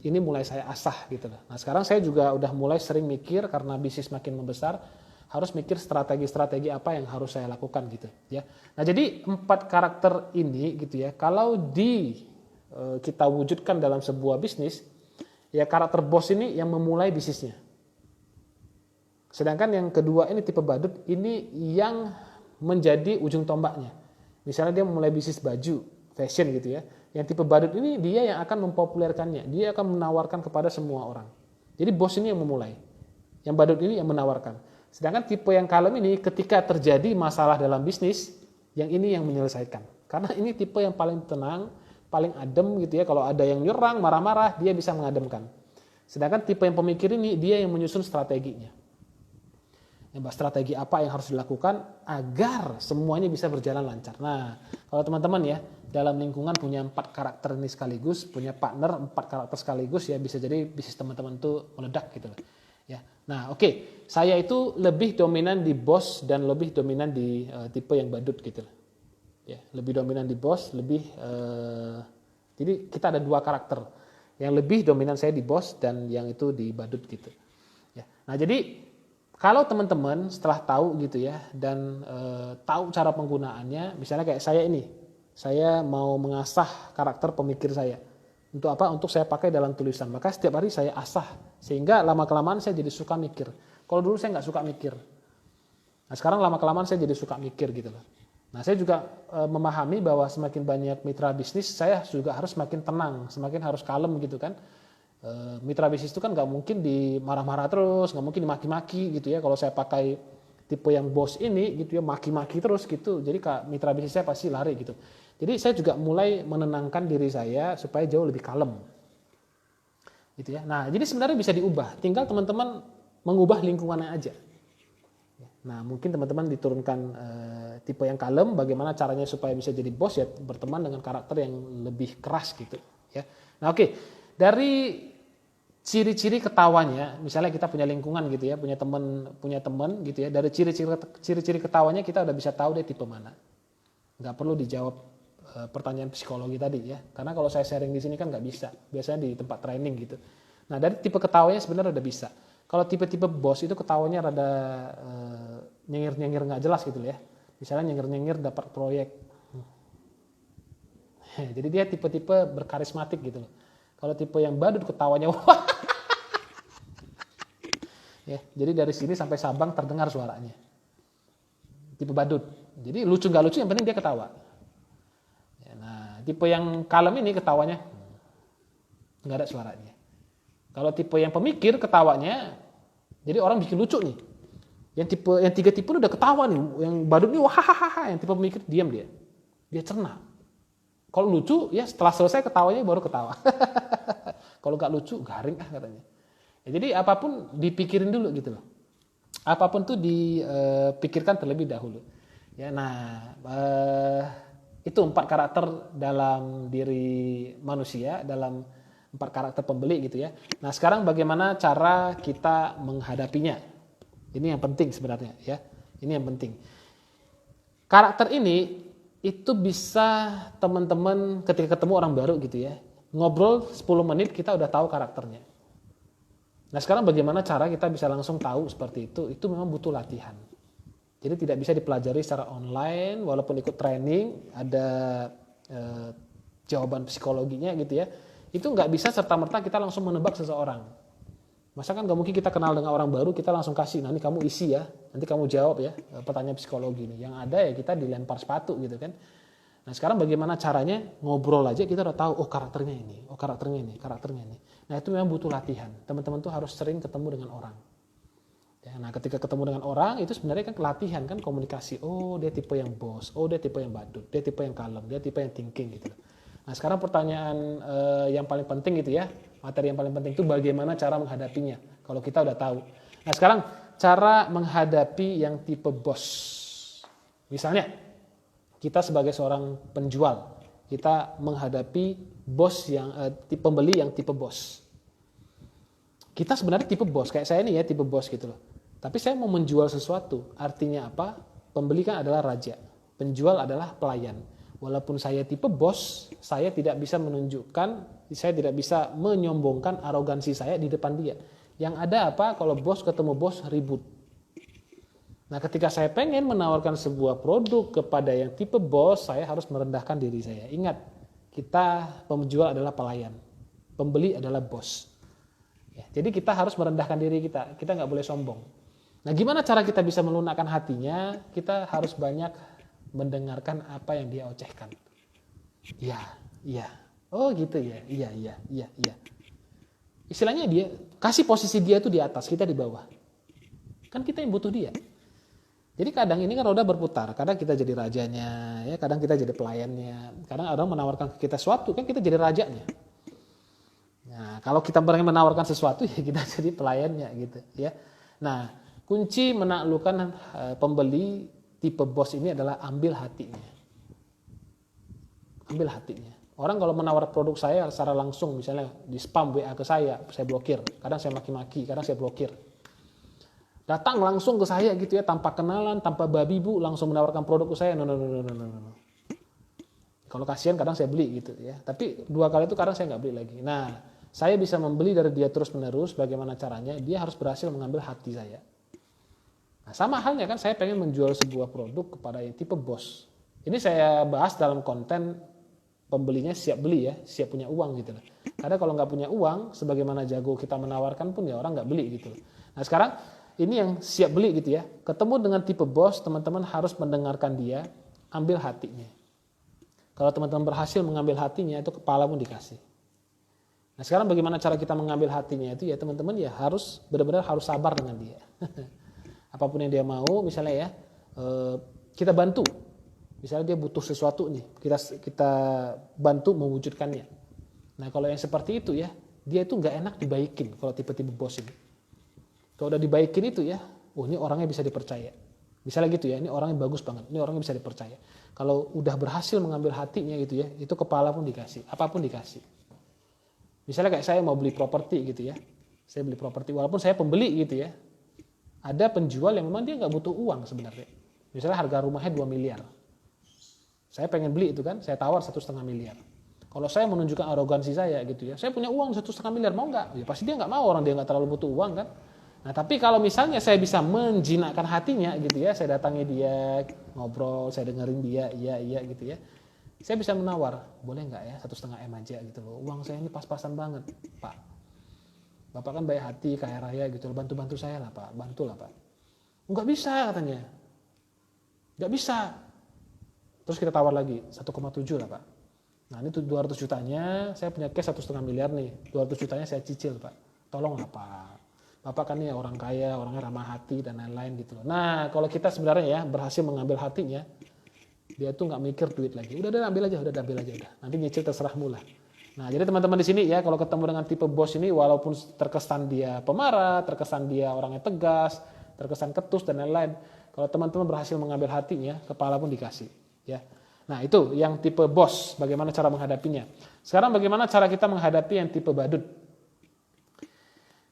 ini mulai saya asah gitu lah. Nah, sekarang saya juga udah mulai sering mikir karena bisnis makin membesar, harus mikir strategi-strategi apa yang harus saya lakukan gitu ya. Nah, jadi 4 karakter ini gitu ya, kalau kita wujudkan dalam sebuah bisnis, ya karakter bos ini yang memulai bisnisnya. Sedangkan yang kedua ini tipe badut, ini yang menjadi ujung tombaknya. Misalnya dia memulai bisnis baju, fashion gitu ya. Yang tipe badut ini dia yang akan mempopulerkannya, dia akan menawarkan kepada semua orang. Jadi bos ini yang memulai, yang badut ini yang menawarkan. Sedangkan tipe yang kalem ini ketika terjadi masalah dalam bisnis, yang ini yang menyelesaikan. Karena ini tipe yang paling tenang, paling adem gitu ya. Kalau ada yang nyerang, marah-marah, dia bisa mengademkan. Sedangkan tipe yang pemikir ini dia yang menyusun strateginya. Strategi apa yang harus dilakukan agar semuanya bisa berjalan lancar. Nah, kalau teman-teman ya dalam lingkungan punya 4 karakter ini sekaligus, punya partner 4 karakter sekaligus ya, bisa jadi bisnis teman-teman tuh meledak gitu ya. Nah, oke. Saya itu lebih dominan di bos dan lebih dominan di tipe yang badut gitu. Ya, lebih dominan di bos, jadi kita ada 2 karakter. Yang lebih dominan saya di bos dan yang itu di badut gitu. Ya. Nah, jadi kalau teman-teman setelah tahu gitu ya dan tahu cara penggunaannya, misalnya kayak saya ini, saya mau mengasah karakter pemikir saya. Untuk apa? Untuk saya pakai dalam tulisan. Maka setiap hari saya asah sehingga lama-kelamaan saya jadi suka mikir. Kalau dulu saya nggak suka mikir. Nah, sekarang lama-kelamaan saya jadi suka mikir gitu loh. Nah, saya juga memahami bahwa semakin banyak mitra bisnis, saya juga harus semakin tenang, semakin harus kalem gitu kan. Mitra bisnis itu kan nggak mungkin dimarah-marah terus, nggak mungkin dimaki-maki gitu ya. Kalau saya pakai tipe yang bos ini gitu ya, maki-maki terus gitu, jadi mitra bisnis saya pasti lari gitu. Jadi saya juga mulai menenangkan diri saya supaya jauh lebih kalem gitu ya. Nah, jadi sebenarnya bisa diubah, tinggal teman-teman mengubah lingkungannya aja. Nah, mungkin teman-teman diturunkan tipe yang kalem, bagaimana caranya supaya bisa jadi bos ya, berteman dengan karakter yang lebih keras gitu ya. Nah, oke. Dari ciri-ciri ketawanya, misalnya kita punya lingkungan gitu ya, punya teman gitu ya, dari ciri-ciri ketawanya kita udah bisa tahu dia tipe mana. Nggak perlu dijawab pertanyaan psikologi tadi ya, karena kalau saya sharing di sini kan nggak bisa, biasanya di tempat training gitu. Nah, dari tipe ketawanya sebenarnya udah bisa. Kalau tipe-tipe bos itu ketawanya rada nyengir-nyengir nggak jelas gitu ya. Misalnya nyengir-nyengir dapat proyek. Jadi dia tipe-tipe berkarismatik gitu loh. Kalau tipe yang badut ketawanya wah. Ya, jadi dari sini sampai Sabang terdengar suaranya. Tipe badut. Jadi lucu nggak lucu yang penting dia ketawa. Ya, nah, tipe yang kalem ini ketawanya nggak ada suaranya. Kalau tipe yang pemikir ketawanya, jadi orang bikin lucu nih. Yang 3 tipe udah ketawa nih. Yang badut nih wah hahaha. Yang tipe pemikir diam dia. Dia cerna. Kalau lucu ya setelah selesai ketawanya baru ketawa. Kalau nggak lucu garing katanya. Ya, jadi apapun dipikirin dulu gitu loh. Apapun tuh dipikirkan terlebih dahulu. Ya, nah itu 4 karakter dalam diri manusia, dalam 4 karakter pembeli gitu ya. Nah, sekarang bagaimana cara kita menghadapinya? Ini yang penting sebenarnya ya. Ini yang penting. Karakter ini itu bisa teman-teman ketika ketemu orang baru gitu ya, ngobrol 10 menit kita udah tahu karakternya. Nah, sekarang bagaimana cara kita bisa langsung tahu seperti itu memang butuh latihan. Jadi tidak bisa dipelajari secara online, walaupun ikut training, ada jawaban psikologinya gitu ya. Itu nggak bisa serta-merta kita langsung menebak seseorang. Masa kan nggak mungkin kita kenal dengan orang baru, kita langsung kasih, nah ini kamu isi ya, nanti kamu jawab ya pertanyaan psikologi ini. Yang ada ya kita dilempar sepatu gitu kan. Nah, sekarang bagaimana caranya ngobrol aja kita udah tahu, oh karakternya ini, oh karakternya ini, karakternya ini. Nah, itu memang butuh latihan. Teman-teman tuh harus sering ketemu dengan orang. Ya, nah ketika ketemu dengan orang itu sebenarnya kan latihan kan komunikasi. Oh dia tipe yang bos, oh dia tipe yang badut, dia tipe yang kalem, dia tipe yang thinking gitu. Nah sekarang pertanyaan yang paling penting gitu ya, materi yang paling penting itu bagaimana cara menghadapinya. Kalau kita udah tahu. Nah sekarang cara menghadapi yang tipe bos. Misalnya kita sebagai seorang penjual, kita menghadapi bos yang pembeli yang tipe bos. Kita sebenarnya tipe bos, kayak saya nih ya tipe bos gitu loh. Tapi saya mau menjual sesuatu, artinya apa? Pembeli kan adalah raja, penjual adalah pelayan. Walaupun saya tipe bos, saya tidak bisa menunjukkan, saya tidak bisa menyombongkan arogansi saya di depan dia. Yang ada apa? Kalau bos ketemu bos ribut. Nah ketika saya pengen menawarkan sebuah produk kepada yang tipe bos, saya harus merendahkan diri saya. Ingat, kita penjual adalah pelayan, pembeli adalah bos. Ya, jadi kita harus merendahkan diri kita nggak boleh sombong. Nah gimana cara kita bisa melunakkan hatinya? Kita harus banyak mendengarkan apa yang dia ocehkan. Iya. Oh gitu ya, iya. Istilahnya dia, kasih posisi dia itu di atas, kita di bawah. Kan kita yang butuh dia. Jadi kadang ini kan roda berputar, kadang kita jadi rajanya, ya kadang kita jadi pelayannya, kadang orang menawarkan ke kita sesuatu, kan kita jadi rajanya. Nah, kalau kita berani menawarkan sesuatu ya kita jadi pelayannya gitu ya. Nah, kunci menaklukkan pembeli tipe bos ini adalah ambil hatinya. Ambil hatinya. Orang kalau menawar produk saya secara langsung misalnya di spam WA ke saya blokir. Kadang saya maki-maki, kadang saya blokir. Datang langsung ke saya gitu ya tanpa kenalan, tanpa babi bu langsung menawarkan produk ke saya. No. Kalau kasihan kadang saya beli gitu ya. Tapi 2 kali itu kadang saya nggak beli lagi. Nah, saya bisa membeli dari dia terus-menerus. Bagaimana caranya? Dia harus berhasil mengambil hati saya. Nah, sama halnya kan saya pengen menjual sebuah produk kepada yang tipe bos. Ini saya bahas dalam konten pembelinya siap beli ya, siap punya uang gitu loh. Karena kalau nggak punya uang, sebagaimana jago kita menawarkan pun ya orang nggak beli gitu loh. Nah sekarang ini yang siap beli gitu ya. Ketemu dengan tipe bos, teman-teman harus mendengarkan dia, ambil hatinya. Kalau teman-teman berhasil mengambil hatinya, itu kepala pun dikasih. Nah sekarang bagaimana cara kita mengambil hatinya itu ya teman-teman ya harus benar-benar harus sabar dengan dia. Apapun yang dia mau misalnya ya kita bantu. Misalnya dia butuh sesuatu nih, kita bantu mewujudkannya. Nah kalau yang seperti itu ya, dia itu nggak enak dibaikin kalau tipe-tipe bos ini. Kalau udah dibaikin itu ya, oh ini orangnya bisa dipercaya. Misalnya gitu ya, ini orangnya bagus banget, ini orangnya bisa dipercaya. Kalau udah berhasil mengambil hatinya gitu ya, itu kepala pun dikasih, apapun dikasih. Misalnya kayak saya mau beli properti gitu ya, saya beli properti walaupun saya pembeli gitu ya, ada penjual yang memang dia nggak butuh uang sebenarnya. Misalnya harga rumahnya 2 miliar. Saya pengen beli itu kan, saya tawar 1,5 miliar. Kalau saya menunjukkan arogansi saya gitu ya, saya punya uang 1,5 miliar, mau nggak? Ya pasti dia nggak mau, orang dia nggak terlalu butuh uang kan. Nah tapi kalau misalnya saya bisa menjinakkan hatinya gitu ya, saya datangi dia, ngobrol, saya dengerin dia, iya gitu ya. Saya bisa menawar, boleh nggak ya 1,5 M aja gitu loh. Uang saya ini pas-pasan banget, Pak. Bapak kan baik hati, kaya raya gitu loh, bantu-bantu saya lah Pak, bantulah Pak. Nggak bisa katanya, nggak bisa. Terus kita tawar lagi 1,7 lah Pak. Nah ini 200 jutanya, saya punya cash 1,5 miliar nih, 200 jutanya saya cicil Pak. Tolong lah Pak. Bapak kan nih orang kaya, orangnya ramah hati dan lain-lain gitu loh. Nah kalau kita sebenarnya ya berhasil mengambil hatinya, dia tuh nggak mikir duit lagi. Udah ambil aja. Nanti nyicil terserahmu lah. Nah jadi teman-teman di sini ya kalau ketemu dengan tipe bos ini, walaupun terkesan dia pemarah, terkesan dia orangnya tegas, terkesan ketus dan lain-lain, kalau teman-teman berhasil mengambil hatinya, kepala pun dikasih. Ya. Nah itu yang tipe bos, bagaimana cara menghadapinya. Sekarang bagaimana cara kita menghadapi yang tipe badut.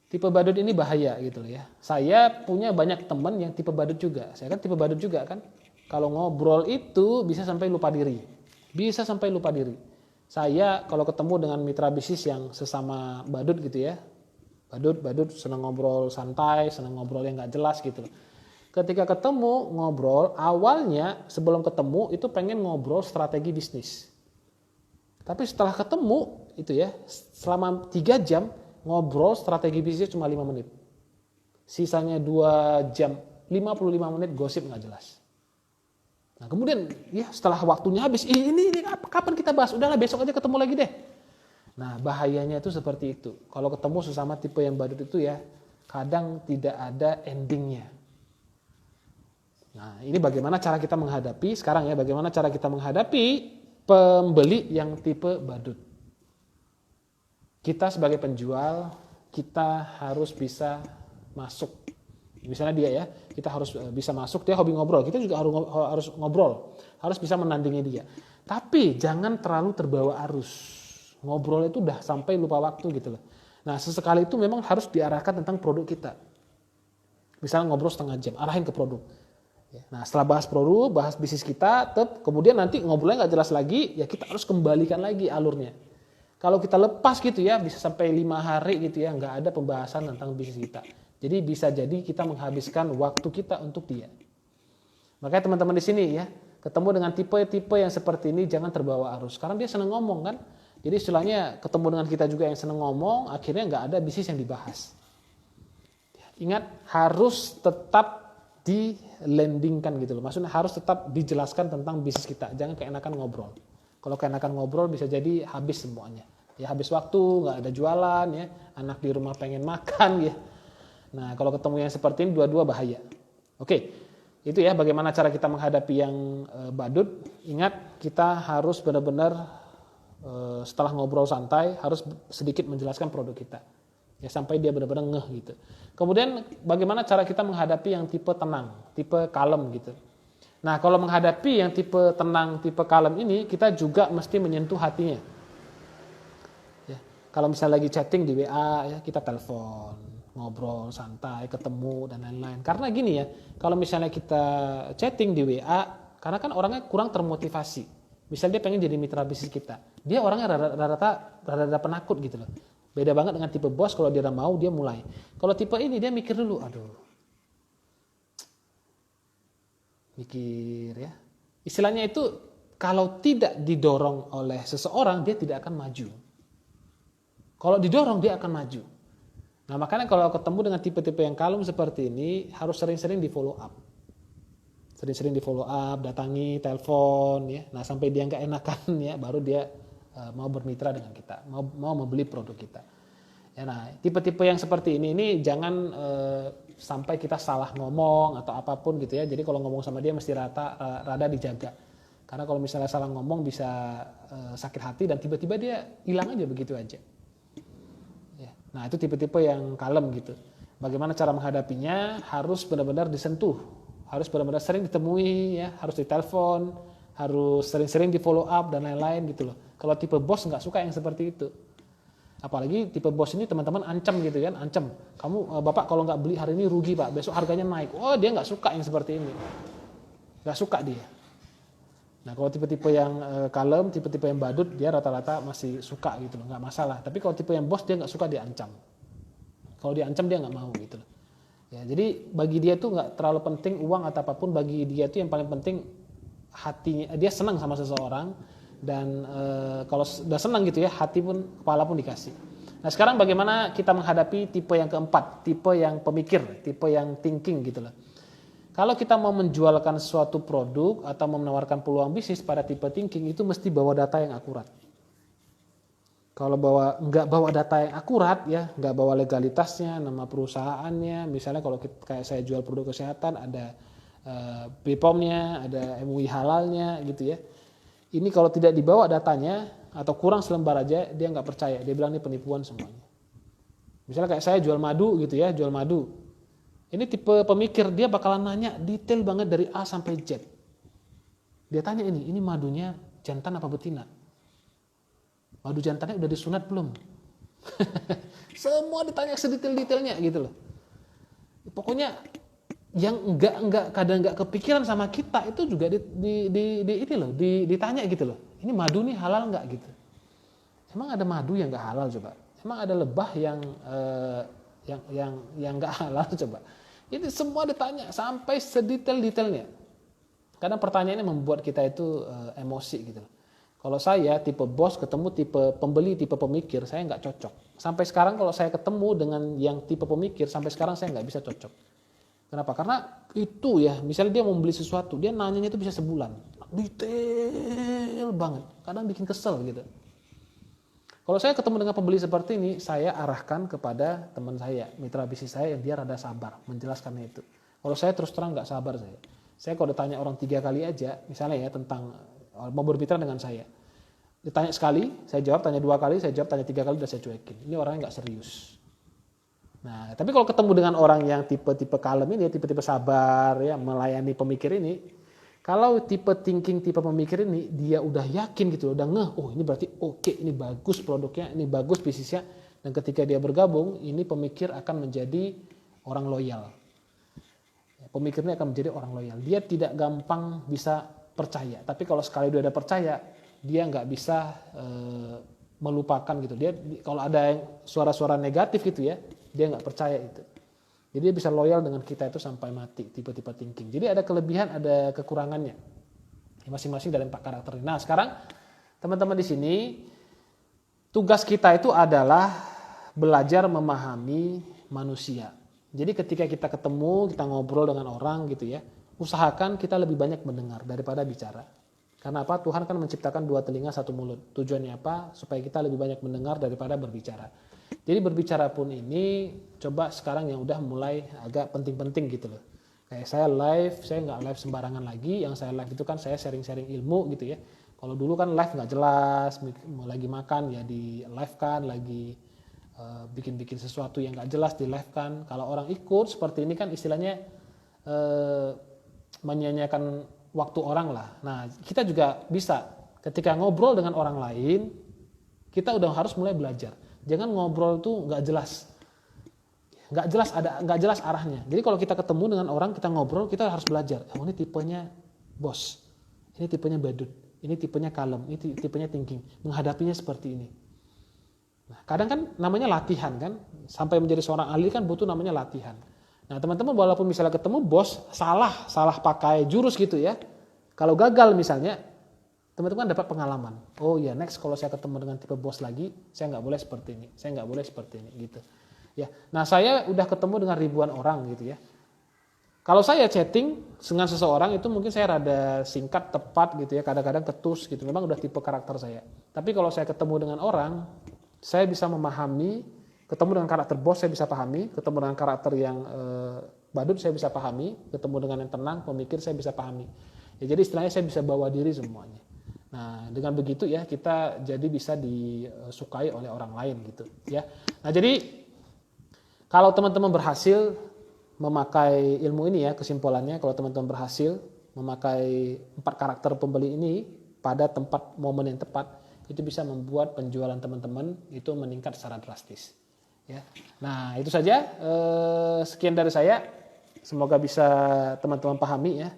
Tipe badut ini bahaya gitu loh ya. Saya punya banyak teman yang tipe badut juga. Saya kan tipe badut juga kan. Kalau ngobrol itu bisa sampai lupa diri. Saya kalau ketemu dengan mitra bisnis yang sesama badut gitu ya. Badut senang ngobrol santai, senang ngobrol yang gak jelas gitu loh. Ketika ketemu ngobrol, awalnya sebelum ketemu itu pengen ngobrol strategi bisnis. Tapi setelah ketemu itu ya, selama 3 jam ngobrol strategi bisnis cuma 5 menit. Sisanya 2 jam, 55 menit gosip nggak jelas. Nah kemudian ya setelah waktunya habis, ini kapan kita bahas? Udahlah besok aja ketemu lagi deh. Nah bahayanya itu seperti itu. Kalau ketemu sesama tipe yang badut itu ya, kadang tidak ada endingnya. Nah, ini bagaimana cara kita menghadapi sekarang ya, bagaimana cara kita menghadapi pembeli yang tipe badut. Kita sebagai penjual, kita harus bisa masuk. Misalnya dia ya, kita harus bisa masuk, dia hobi ngobrol, kita juga harus ngobrol, harus bisa menandingi dia. Tapi jangan terlalu terbawa arus. Ngobrol itu udah sampai lupa waktu gitu loh. Nah, sesekali itu memang harus diarahkan tentang produk kita. Misalnya ngobrol setengah jam, arahin ke produk. Nah, setelah bahas produk, bahas bisnis kita, kemudian nanti ngobrolnya nggak jelas lagi, ya kita harus kembalikan lagi alurnya. Kalau kita lepas gitu ya, bisa sampai 5 hari gitu ya, nggak ada pembahasan tentang bisnis kita. Jadi bisa jadi kita menghabiskan waktu kita untuk dia. Makanya teman-teman di sini ya, ketemu dengan tipe-tipe yang seperti ini jangan terbawa arus. Karena dia senang ngomong kan. Jadi istilahnya ketemu dengan kita juga yang senang ngomong, akhirnya nggak ada bisnis yang dibahas. Ingat, harus tetap di-landingkan gitu loh. Maksudnya harus tetap dijelaskan tentang bisnis kita. Jangan keenakan ngobrol. Kalau keenakan ngobrol bisa jadi habis semuanya. Ya habis waktu, nggak ada jualan ya. Anak di rumah pengen makan ya. Nah, kalau ketemu yang seperti ini dua-dua bahaya. Oke, itu ya bagaimana cara kita menghadapi yang badut. Ingat, kita harus benar-benar setelah ngobrol santai harus sedikit menjelaskan produk kita. Ya sampai dia benar-benar ngeh gitu. Kemudian bagaimana cara kita menghadapi yang tipe tenang, tipe kalem gitu. Nah, kalau menghadapi yang tipe tenang, tipe kalem ini kita juga mesti menyentuh hatinya. Ya, kalau misalnya lagi chatting di WA ya kita telepon, ngobrol santai, ketemu dan lain-lain. Karena gini ya, kalau misalnya kita chatting di WA, karena kan orangnya kurang termotivasi. Misalnya dia pengen jadi mitra bisnis kita, dia orangnya rada-rada penakut gitu loh. Beda banget dengan tipe bos, kalau dia udah mau dia mulai. Kalau tipe ini dia mikir dulu, mikir ya. Istilahnya itu kalau tidak didorong oleh seseorang dia tidak akan maju. Kalau didorong dia akan maju. Nah makanya kalau ketemu dengan tipe-tipe yang kalem seperti ini harus sering-sering di follow up. Sering-sering di follow up, datangi, telepon ya. Nah sampai dia nggak enakan ya, baru dia mau bermitra dengan kita, mau membeli produk kita. Ya, nah tipe-tipe yang seperti ini jangan sampai kita salah ngomong atau apapun gitu ya. Jadi kalau ngomong sama dia mesti rada dijaga. Karena kalau misalnya salah ngomong bisa sakit hati dan tiba-tiba dia hilang aja begitu aja. Ya. Nah itu tipe-tipe yang kalem gitu. Bagaimana cara menghadapinya? Harus benar-benar disentuh. Harus benar-benar sering ditemui ya, harus ditelepon, harus sering-sering di follow up dan lain-lain gitu loh. Kalau tipe bos nggak suka yang seperti itu. Apalagi tipe bos ini teman-teman ancam gitu kan, ancam. Kamu bapak kalau nggak beli hari ini rugi pak, besok harganya naik. Oh dia nggak suka yang seperti ini, nggak suka dia. Nah kalau tipe-tipe yang kalem, tipe-tipe yang badut dia rata-rata masih suka gitu loh, nggak masalah. Tapi kalau tipe yang bos dia nggak suka diancam. Kalau diancam dia nggak mau gitu loh. Ya, jadi bagi dia tuh nggak terlalu penting uang atau apapun, bagi dia tuh yang paling penting hatinya, dia senang sama seseorang dan kalau udah senang gitu ya hati pun kepala pun dikasih. Nah sekarang bagaimana kita menghadapi tipe yang keempat, tipe yang pemikir, tipe yang thinking gitu loh. Kalau kita mau menjualkan suatu produk atau menawarkan peluang bisnis pada tipe thinking itu mesti bawa data yang akurat. Kalau nggak bawa data yang akurat ya, nggak bawa legalitasnya, nama perusahaannya, misalnya kalau kayak saya jual produk kesehatan ada BPOM-nya, ada MUI halalnya gitu ya. Ini kalau tidak dibawa datanya atau kurang selembar aja dia nggak percaya, dia bilang ini penipuan semuanya. Misalnya kayak saya jual madu gitu ya, jual madu. Ini tipe pemikir dia bakalan nanya detail banget dari A sampai Z. Dia tanya ini madunya jantan apa betina? Madu jantannya udah disunat belum? Semua ditanya sedetail-detailnya gitu loh. Pokoknya yang kadang nggak kepikiran sama kita itu juga ditanya gitu loh. Ini madu nih halal nggak gitu? Emang ada madu yang nggak halal coba? Emang ada lebah yang nggak halal coba? Itu semua ditanya sampai sedetail-detailnya. Kadang pertanyaannya membuat kita itu emosi gitu loh. Kalau saya tipe bos ketemu tipe pembeli, tipe pemikir, saya nggak cocok. Sampai sekarang kalau saya ketemu dengan yang tipe pemikir, sampai sekarang saya nggak bisa cocok. Kenapa? Karena itu ya, misalnya dia mau beli sesuatu, dia nanyanya itu bisa sebulan. Detail banget, kadang bikin kesel gitu. Kalau saya ketemu dengan pembeli seperti ini, saya arahkan kepada teman saya, mitra bisnis saya yang dia rada sabar menjelaskannya itu. Kalau saya terus terang nggak sabar saya. Saya kalau ditanya orang 3 kali aja, misalnya ya tentang mau berbicara dengan saya, ditanya sekali, saya jawab, tanya 2 kali, saya jawab, tanya 3 kali, udah saya cuekin. Ini orangnya nggak serius. Nah, tapi kalau ketemu dengan orang yang tipe-tipe kalem ini, tipe-tipe sabar, ya melayani pemikir ini, kalau tipe thinking, tipe pemikir ini, dia udah yakin gitu, udah ngeh, oh ini berarti oke, ini bagus produknya, ini bagus bisnisnya, dan ketika dia bergabung, ini pemikir akan menjadi orang loyal. Pemikirnya akan menjadi orang loyal. Dia tidak gampang bisa percaya, tapi kalau sekali dia udah percaya, dia nggak bisa melupakan gitu. Dia kalau ada suara-suara negatif gitu ya, dia nggak percaya itu. Jadi dia bisa loyal dengan kita itu sampai mati, tipe-tipe thinking. Jadi ada kelebihan, ada kekurangannya. Masing-masing dari 4 karakter ini. Nah sekarang teman-teman di sini, tugas kita itu adalah belajar memahami manusia. Jadi ketika kita ketemu, kita ngobrol dengan orang gitu ya, usahakan kita lebih banyak mendengar daripada bicara. Karena apa? Tuhan kan menciptakan 2 telinga 1 mulut. Tujuannya apa? Supaya kita lebih banyak mendengar daripada berbicara. Jadi berbicara pun ini coba sekarang yang udah mulai agak penting-penting gitu loh. Kayak saya live, saya nggak live sembarangan lagi. Yang saya live itu kan saya sharing-sharing ilmu gitu ya. Kalau dulu kan live nggak jelas, lagi makan ya di live kan, lagi bikin-bikin sesuatu yang nggak jelas di live kan. Kalau orang ikut seperti ini kan istilahnya menyanyiakan waktu orang lah. Nah kita juga bisa ketika ngobrol dengan orang lain, kita udah harus mulai belajar. Jangan ngobrol tuh nggak jelas arahnya. Jadi kalau kita ketemu dengan orang, kita ngobrol, kita harus belajar. Oh ini tipenya bos, ini tipenya badut, ini tipenya kalem, ini tipenya thinking. Menghadapinya seperti ini. Nah, kadang kan namanya latihan kan, sampai menjadi seorang ahli kan butuh namanya latihan. Nah teman-teman walaupun misalnya ketemu bos salah pakai jurus gitu ya, kalau gagal misalnya, teman-teman dapat pengalaman. Oh iya, next kalau saya ketemu dengan tipe bos lagi, saya nggak boleh seperti ini, saya nggak boleh seperti ini, gitu. Ya, nah saya udah ketemu dengan ribuan orang gitu ya. Kalau saya chatting dengan seseorang itu mungkin saya rada singkat, tepat gitu ya, kadang-kadang ketus gitu. Memang udah tipe karakter saya. Tapi kalau saya ketemu dengan orang, saya bisa memahami. Ketemu dengan karakter bos saya bisa pahami, ketemu dengan karakter yang badut saya bisa pahami, ketemu dengan yang tenang, pemikir saya bisa pahami. Ya, jadi istilahnya saya bisa bawa diri semuanya. Nah, dengan begitu ya kita jadi bisa disukai oleh orang lain gitu ya. Nah, jadi kalau teman-teman berhasil memakai ilmu ini ya, kesimpulannya kalau teman-teman berhasil memakai 4 karakter pembeli ini pada tempat momen yang tepat, itu bisa membuat penjualan teman-teman itu meningkat secara drastis. Ya. Nah, itu saja sekian dari saya. Semoga bisa teman-teman pahami ya.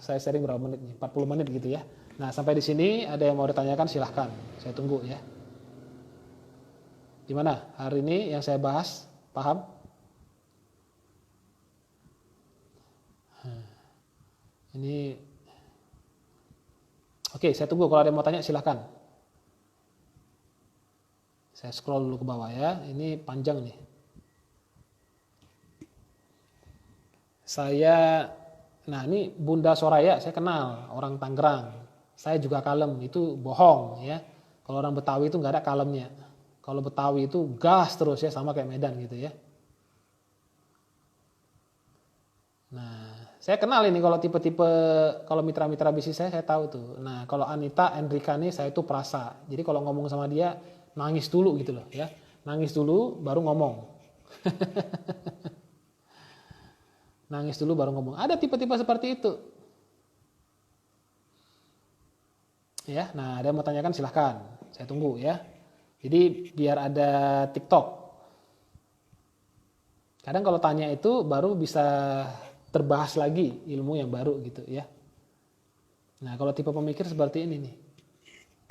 Saya sharing berapa menit nih? 40 menit gitu ya. Nah, sampai di sini ada yang mau ditanyakan silahkan. Saya tunggu ya. Gimana? Hari ini yang saya bahas, paham? Ini oke, saya tunggu kalau ada yang mau tanya silahkan. Saya scroll dulu ke bawah ya. Ini panjang nih. Nah ini Bunda Soraya, saya kenal, orang Tangerang. Saya juga kalem, itu bohong ya. Kalau orang Betawi itu nggak ada kalemnya. Kalau Betawi itu gas terus ya, sama kayak Medan gitu ya. Nah, saya kenal ini kalau tipe-tipe, kalau mitra-mitra bisnis saya tahu tuh. Nah, kalau Anita, Enrika nih saya tuh perasa. Jadi kalau ngomong sama dia, nangis dulu gitu loh ya. Nangis dulu, baru ngomong. Nangis dulu baru ngomong. Ada tipe-tipe seperti itu. Ya, nah ada yang mau tanyakan silahkan. Saya tunggu ya. Jadi biar ada TikTok. Kadang kalau tanya itu baru bisa terbahas lagi ilmu yang baru gitu ya. Nah kalau tipe pemikir seperti ini nih.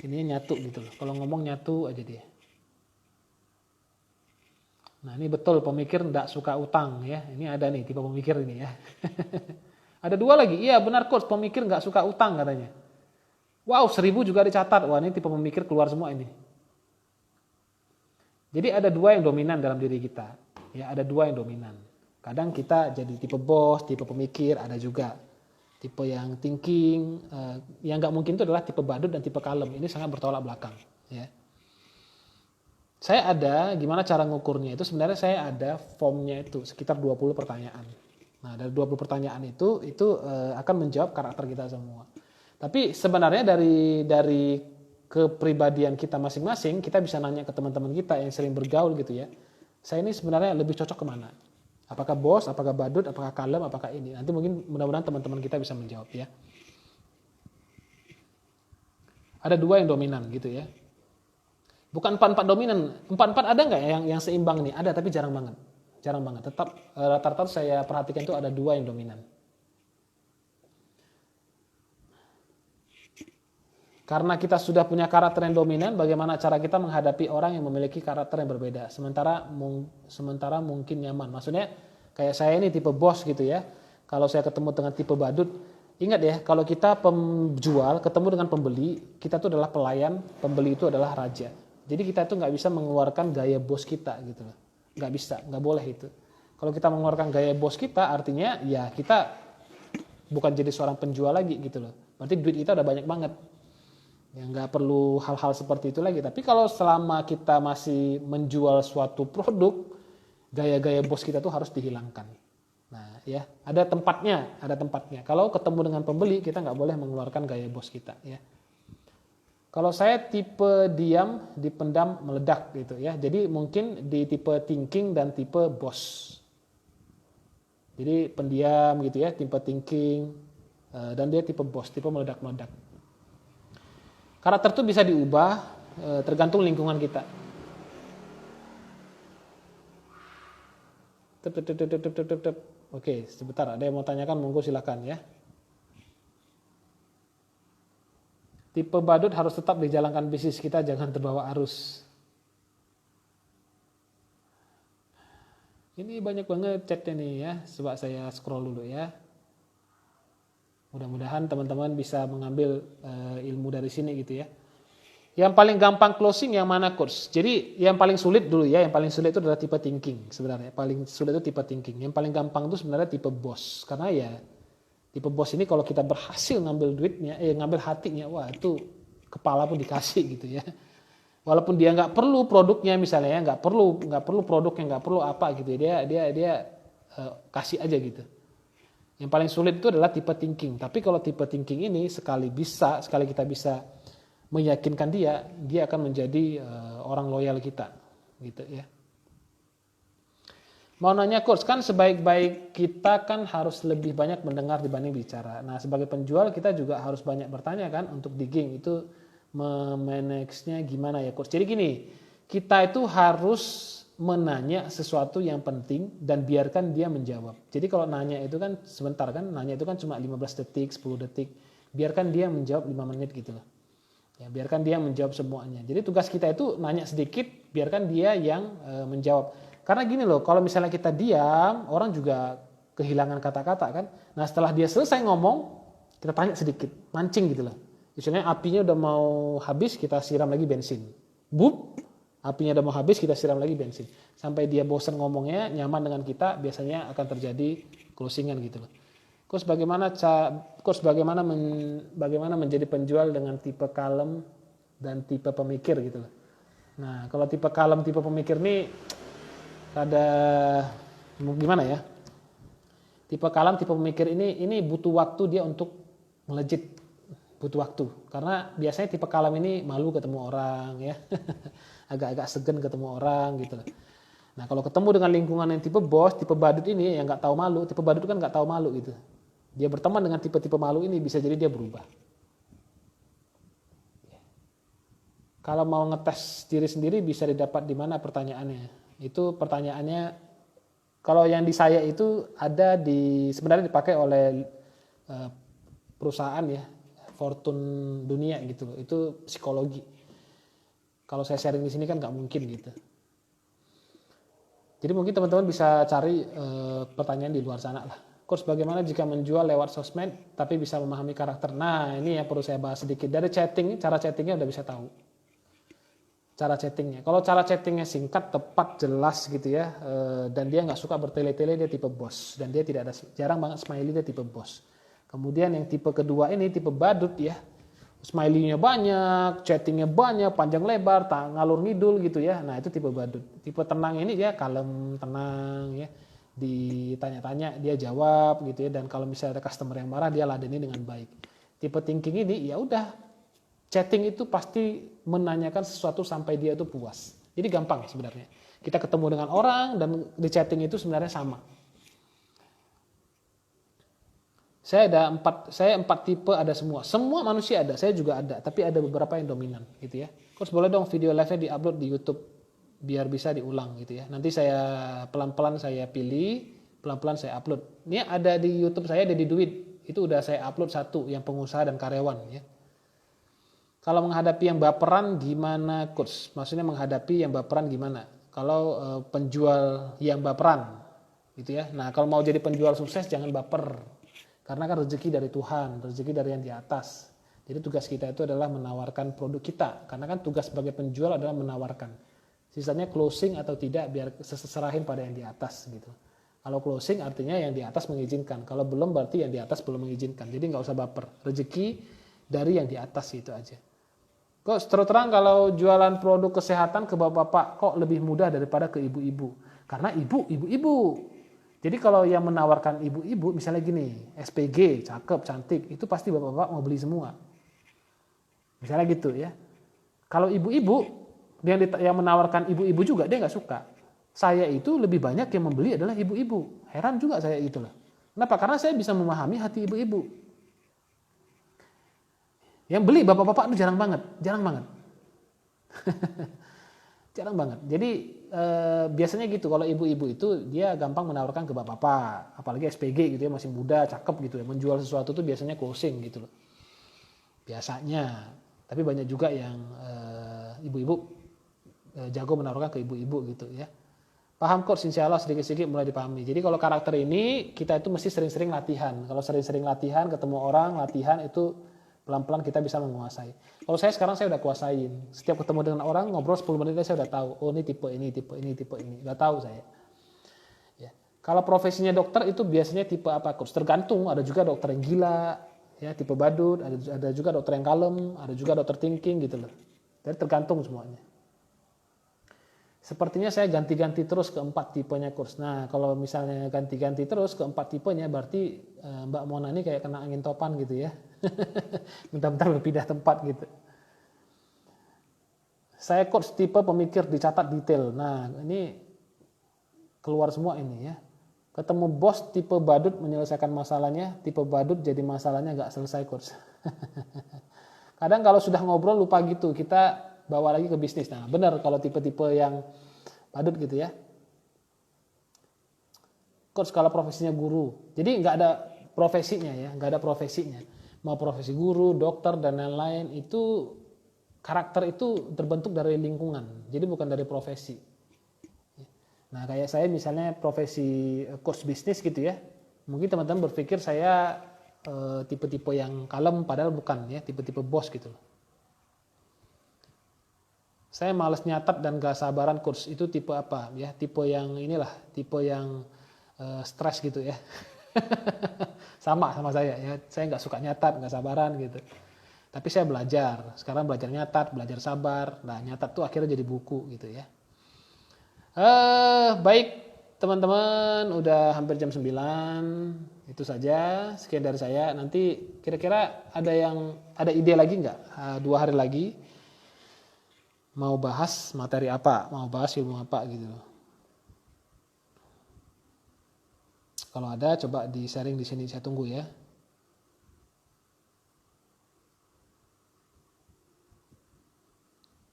Ini nyatu gitu loh. Kalau ngomong nyatu aja dia. Nah ini betul pemikir tidak suka utang ya. Ini ada nih tipe pemikir ini ya. Ada 2 lagi. Iya benar coach, pemikir nggak suka utang katanya. Wow 1000 juga dicatat. Wah ini tipe pemikir keluar semua ini. Jadi ada 2 yang dominan dalam diri kita. Ya ada 2 yang dominan. Kadang kita jadi tipe bos, tipe pemikir ada juga. Tipe yang thinking, yang nggak mungkin itu adalah tipe badut dan tipe kalem. Ini sangat bertolak belakang. Ya. Saya ada, gimana cara ngukurnya itu, sebenarnya saya ada formnya itu, sekitar 20 pertanyaan. Nah, dari 20 pertanyaan itu akan menjawab karakter kita semua. Tapi sebenarnya dari kepribadian kita masing-masing, kita bisa nanya ke teman-teman kita yang sering bergaul gitu ya. Saya ini sebenarnya lebih cocok kemana? Apakah bos, apakah badut, apakah kalem, apakah ini? Nanti mungkin mudah-mudahan teman-teman kita bisa menjawab ya. Ada 2 yang dominan gitu ya. Bukan 4-4 dominan. 4-4 ada nggak yang seimbang nih? Ada, tapi jarang banget. Jarang banget. Tetap rata-rata saya perhatikan itu ada 2 yang dominan. Karena kita sudah punya karakter yang dominan, bagaimana cara kita menghadapi orang yang memiliki karakter yang berbeda. Sementara mungkin nyaman. Maksudnya kayak saya ini tipe bos gitu ya. Kalau saya ketemu dengan tipe badut, ingat ya, kalau kita penjual ketemu dengan pembeli, kita itu adalah pelayan, pembeli itu adalah raja. Jadi kita itu nggak bisa mengeluarkan gaya bos kita gitu loh. Nggak bisa, nggak boleh itu. Kalau kita mengeluarkan gaya bos kita, artinya ya kita bukan jadi seorang penjual lagi gitu loh. Berarti duit kita udah banyak banget. Ya nggak perlu hal-hal seperti itu lagi. Tapi kalau selama kita masih menjual suatu produk, gaya-gaya bos kita tuh harus dihilangkan. Nah ya, ada tempatnya. Kalau ketemu dengan pembeli, kita nggak boleh mengeluarkan gaya bos kita ya. Kalau saya tipe diam, dipendam, meledak gitu ya. Jadi mungkin di tipe thinking dan tipe bos. Jadi pendiam gitu ya, tipe thinking, dan dia tipe bos, tipe meledak-meledak. Karakter itu bisa diubah tergantung lingkungan kita. Oke, sebentar, ada yang mau tanyakan, monggo silakan ya. Tipe badut harus tetap dijalankan bisnis kita, jangan terbawa arus. Ini banyak banget chatnya nih ya, coba saya scroll dulu ya. Mudah-mudahan teman-teman bisa mengambil ilmu dari sini gitu ya. Yang paling gampang closing yang mana coach? Jadi yang paling sulit dulu ya, yang paling sulit itu adalah tipe thinking sebenarnya. Paling sulit itu tipe thinking. Yang paling gampang itu sebenarnya tipe bos. Karena ya tipe bos ini kalau kita berhasil ngambil duitnya, ngambil hatinya, wah itu kepala pun dikasih gitu ya. Walaupun dia nggak perlu produknya misalnya ya, nggak perlu produknya, nggak perlu apa gitu ya, dia kasih aja gitu. Yang paling sulit itu adalah tipe thinking. Tapi kalau tipe thinking ini sekali kita bisa meyakinkan dia akan menjadi orang loyal kita, gitu ya. Mau nanya coach, kan sebaik-baik kita kan harus lebih banyak mendengar dibanding bicara. Nah sebagai penjual kita juga harus banyak bertanya kan untuk digging itu memanage-nya gimana ya coach. Jadi gini, kita itu harus menanya sesuatu yang penting dan biarkan dia menjawab. Jadi kalau nanya itu kan sebentar kan, nanya itu kan cuma 15 detik, 10 detik. Biarkan dia menjawab 5 menit gitu loh. Ya, biarkan dia menjawab semuanya. Jadi tugas kita itu nanya sedikit, biarkan dia yang menjawab. Karena gini loh, kalau misalnya kita diam, orang juga kehilangan kata-kata kan. Nah setelah dia selesai ngomong, kita tanya sedikit, mancing gitu loh. Misalnya apinya udah mau habis, kita siram lagi bensin. Bup, apinya udah mau habis, kita siram lagi bensin. Sampai dia bosan ngomongnya, nyaman dengan kita, biasanya akan terjadi closingan gitu loh. Coach bagaimana menjadi penjual dengan tipe kalem dan tipe pemikir gitu loh. Nah kalau tipe kalem, tipe pemikir nih ada gimana ya? Tipe kalem, tipe pemikir ini butuh waktu dia untuk melejit, butuh waktu. Karena biasanya tipe kalem ini malu ketemu orang ya, agak-agak segan ketemu orang gitu. Nah kalau ketemu dengan lingkungan yang tipe bos, tipe badut ini yang nggak tahu malu, tipe badut kan nggak tahu malu gitu. Dia berteman dengan tipe-tipe malu ini bisa jadi dia berubah. Kalau mau ngetes diri sendiri bisa didapat di mana pertanyaannya? Itu pertanyaannya kalau yang di saya itu ada sebenarnya dipakai oleh perusahaan ya, Fortune dunia gitu loh. Itu psikologi. Kalau saya sharing di sini kan nggak mungkin gitu. Jadi mungkin teman-teman bisa cari pertanyaan di luar sana lah. Coach bagaimana jika menjual lewat sosmed tapi bisa memahami karakter? Nah ini yang perlu saya bahas sedikit. Dari chatting, cara chattingnya udah bisa tahu. Cara chattingnya. Kalau cara chattingnya singkat, tepat, jelas gitu ya. Dan dia nggak suka bertele-tele, dia tipe bos. Dan dia tidak ada, jarang banget smiley, dia tipe bos. Kemudian yang tipe kedua ini tipe badut ya. Smiley-nya banyak, chattingnya banyak, panjang lebar, ngalur ngidul gitu ya. Nah itu tipe badut. Tipe tenang ini dia kalem, tenang ya. Ditanya-tanya dia jawab gitu ya. Dan kalau misalnya ada customer yang marah dia ladeni dengan baik. Tipe thinking ini ya udah, chatting itu pasti menanyakan sesuatu sampai dia itu puas. Jadi gampang sebenarnya. Kita ketemu dengan orang dan di chatting itu sebenarnya sama. Saya empat tipe ada semua. Semua manusia ada, saya juga ada. Tapi ada beberapa yang dominan gitu ya. Terus boleh dong video live-nya di-upload di YouTube. Biar bisa diulang gitu ya. Nanti saya pelan-pelan saya pilih, pelan-pelan saya upload. Ini ada di YouTube saya, ada di Duit. Itu udah saya upload satu, yang pengusaha dan karyawan ya. Kalau menghadapi yang baperan gimana coach? Maksudnya menghadapi yang baperan gimana? Kalau penjual yang baperan gitu ya. Nah kalau mau jadi penjual sukses jangan baper. Karena kan rezeki dari Tuhan, rezeki dari yang di atas. Jadi tugas kita itu adalah menawarkan produk kita. Karena kan tugas sebagai penjual adalah menawarkan. Sisanya closing atau tidak biar seserahin pada yang di atas gitu. Kalau closing artinya yang di atas mengizinkan. Kalau belum berarti yang di atas belum mengizinkan. Jadi nggak usah baper. Rezeki dari yang di atas itu aja. Kok terus terang kalau jualan produk kesehatan ke bapak-bapak kok lebih mudah daripada ke ibu-ibu. Karena ibu-ibu. Jadi kalau yang menawarkan ibu-ibu misalnya gini, SPG, cakep, cantik, itu pasti bapak-bapak mau beli semua. Misalnya gitu ya. Kalau ibu-ibu, yang menawarkan ibu-ibu juga dia nggak suka. Saya itu lebih banyak yang membeli adalah ibu-ibu. Heran juga saya gitu loh. Kenapa? Karena saya bisa memahami hati ibu-ibu. Yang beli bapak-bapak itu jarang banget. Jarang banget. Jadi biasanya gitu kalau ibu-ibu itu dia gampang menawarkan ke bapak-bapak, apalagi SPG gitu ya, masih muda, cakep gitu ya, menjual sesuatu tuh biasanya closing gitu loh. Biasanya. Tapi banyak juga yang ibu-ibu jago menawarkan ke ibu-ibu gitu ya. Paham kok, insya Allah sedikit-sedikit mulai dipahami. Jadi kalau karakter ini kita itu mesti sering-sering latihan. Kalau sering-sering latihan, ketemu orang, latihan itu pelan-pelan kita bisa menguasai. Kalau saya sekarang saya udah kuasain. Setiap ketemu dengan orang ngobrol 10 menit saya udah tahu. Oh ini tipe ini. Udah tahu saya. Ya. Kalau profesinya dokter itu biasanya tipe apa coach? Tergantung. Ada juga dokter yang gila, ya tipe badut. Ada juga dokter yang kalem. Ada juga dokter thinking gitu loh. Jadi tergantung semuanya. Sepertinya saya ganti-ganti terus ke 4 tipenya coach. Nah kalau misalnya ganti-ganti terus ke 4 tipenya berarti Mbak Mona ini kayak kena angin topan gitu ya. Bentar-bentar berpindah tempat gitu. Saya coach tipe pemikir dicatat detail. Nah ini keluar semua ini ya. Ketemu bos tipe badut menyelesaikan masalahnya. Tipe badut jadi masalahnya gak selesai coach. Kadang kalau sudah ngobrol lupa gitu. Kita bawa lagi ke bisnis. Nah benar kalau tipe-tipe yang badut gitu ya. Coach kalau profesinya guru. Jadi nggak ada profesinya ya. Nggak ada profesinya. Mau profesi guru, dokter, dan lain-lain itu karakter itu terbentuk dari lingkungan. Jadi bukan dari profesi. Nah kayak saya misalnya profesi coach bisnis gitu ya. Mungkin teman-teman berpikir saya tipe-tipe yang kalem padahal bukan ya. Tipe-tipe bos gitu loh. Saya malas nyatat dan gak sabaran coach. Itu tipe apa ya? Tipe yang inilah, tipe yang stres gitu ya. sama saya ya. Saya gak suka nyatat, gak sabaran gitu. Tapi saya belajar. Sekarang belajar nyatat, belajar sabar. Nah nyatat tuh akhirnya jadi buku gitu ya. Baik teman-teman, udah hampir jam 9. Itu saja. Sekian dari saya. Nanti kira-kira ada ide lagi nggak? 2 hari lagi. Mau bahas materi apa, mau bahas ilmu apa gitu. Kalau ada coba di sharing di sini, saya tunggu ya.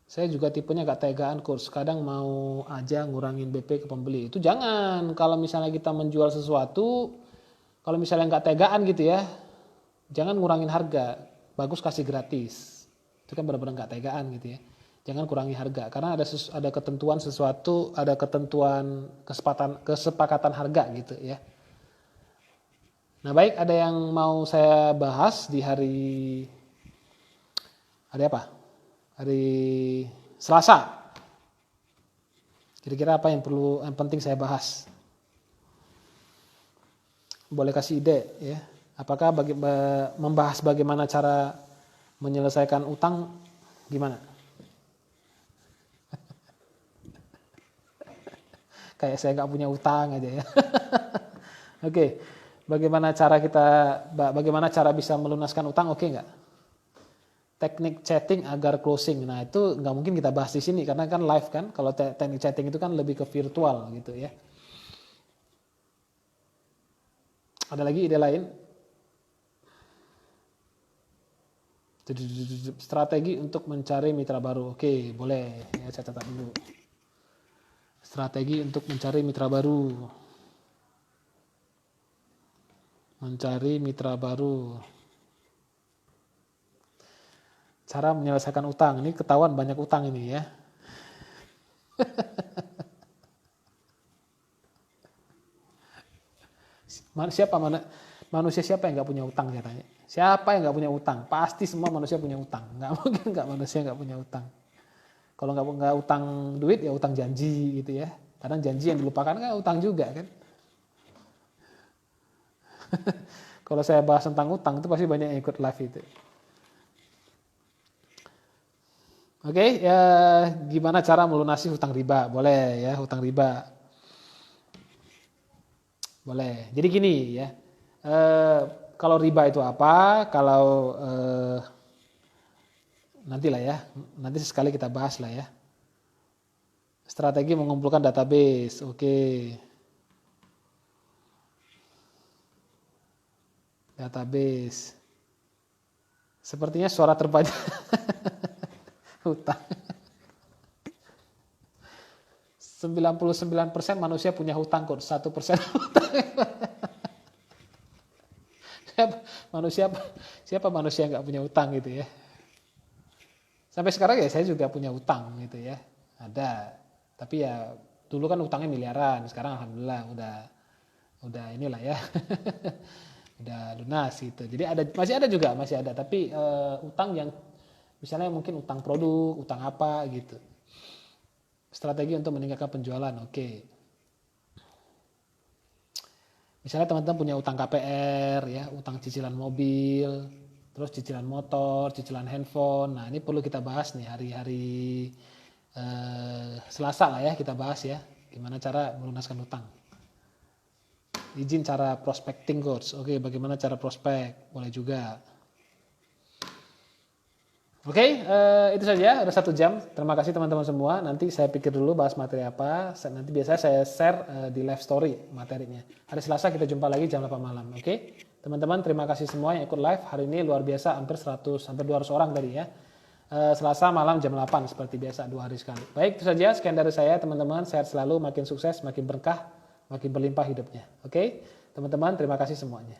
Saya juga tipenya gak tegaan coach, kadang mau aja ngurangin BP ke pembeli. Itu jangan, kalau misalnya kita menjual sesuatu, kalau misalnya gak tegaan gitu ya, jangan ngurangin harga, bagus kasih gratis. Itu kan benar-benar gak tegaan gitu ya. Jangan kurangi harga karena ada ketentuan sesuatu, ada ketentuan kesepakatan harga gitu ya. Nah baik, ada yang mau saya bahas di hari apa? Hari Selasa. Kira-kira apa yang penting saya bahas? Boleh kasih ide ya. Apakah membahas bagaimana cara menyelesaikan utang gimana? Kayak saya nggak punya utang aja ya. Oke, bagaimana cara bisa melunaskan utang? Oke nggak? Teknik chatting agar closing. Nah itu nggak mungkin kita bahas di sini karena kan live kan. Kalau teknik chatting itu kan lebih ke virtual gitu ya. Ada lagi ide lain? Strategi untuk mencari mitra baru. Oke, boleh. Ya, saya catat dulu. Strategi untuk mencari mitra baru. Mencari mitra baru. Cara menyelesaikan utang. Ini ketahuan banyak utang ini ya. Manusia siapa yang nggak punya utang saya tanya? Siapa yang nggak punya utang? Pasti semua manusia punya utang. Nggak mungkin nggak manusia nggak punya utang. Kalau nggak utang duit ya utang janji gitu ya. Kadang janji yang dilupakan kan utang juga kan. Kalau saya bahas tentang utang itu pasti banyak yang ikut live itu. Oke, ya gimana cara melunasi hutang riba? Boleh ya, hutang riba. Boleh. Jadi gini ya. Kalau riba itu apa? Kalau nantilah ya. Nanti sekali kita bahas lah ya. Strategi mengumpulkan database. Oke. Database. Sepertinya suara terbanyak hutang. 99% manusia punya hutang kok, 1% hutang. Siapa manusia yang nggak punya hutang gitu ya? Sampai sekarang ya saya juga punya hutang gitu ya. Ada. Tapi ya dulu kan utangnya miliaran, sekarang alhamdulillah udah inilah ya. Udah lunas gitu. Jadi masih ada tapi utang yang misalnya mungkin utang produk, utang apa gitu. Strategi untuk meningkatkan penjualan, oke. Misalnya teman-teman punya utang KPR, ya, utang cicilan mobil, terus cicilan motor, cicilan handphone. Nah ini perlu kita bahas nih hari-hari Selasa lah ya kita bahas ya. Gimana cara melunaskan utang. Izin cara prospecting coach, oke, bagaimana cara prospek, boleh juga. Oke, itu saja, udah 1 jam. Terima kasih teman-teman semua. Nanti saya pikir dulu bahas materi apa. Nanti biasanya saya share di live story materinya. Hari Selasa kita jumpa lagi jam 8 malam. Oke, teman-teman terima kasih semua yang ikut live. Hari ini luar biasa, hampir 200 orang tadi ya. Selasa malam jam 8 seperti biasa 2 hari sekali. Baik, itu saja. Sekian dari saya teman-teman. Sehat selalu, makin sukses, makin berkah, makin berlimpah hidupnya. Oke, teman-teman terima kasih semuanya.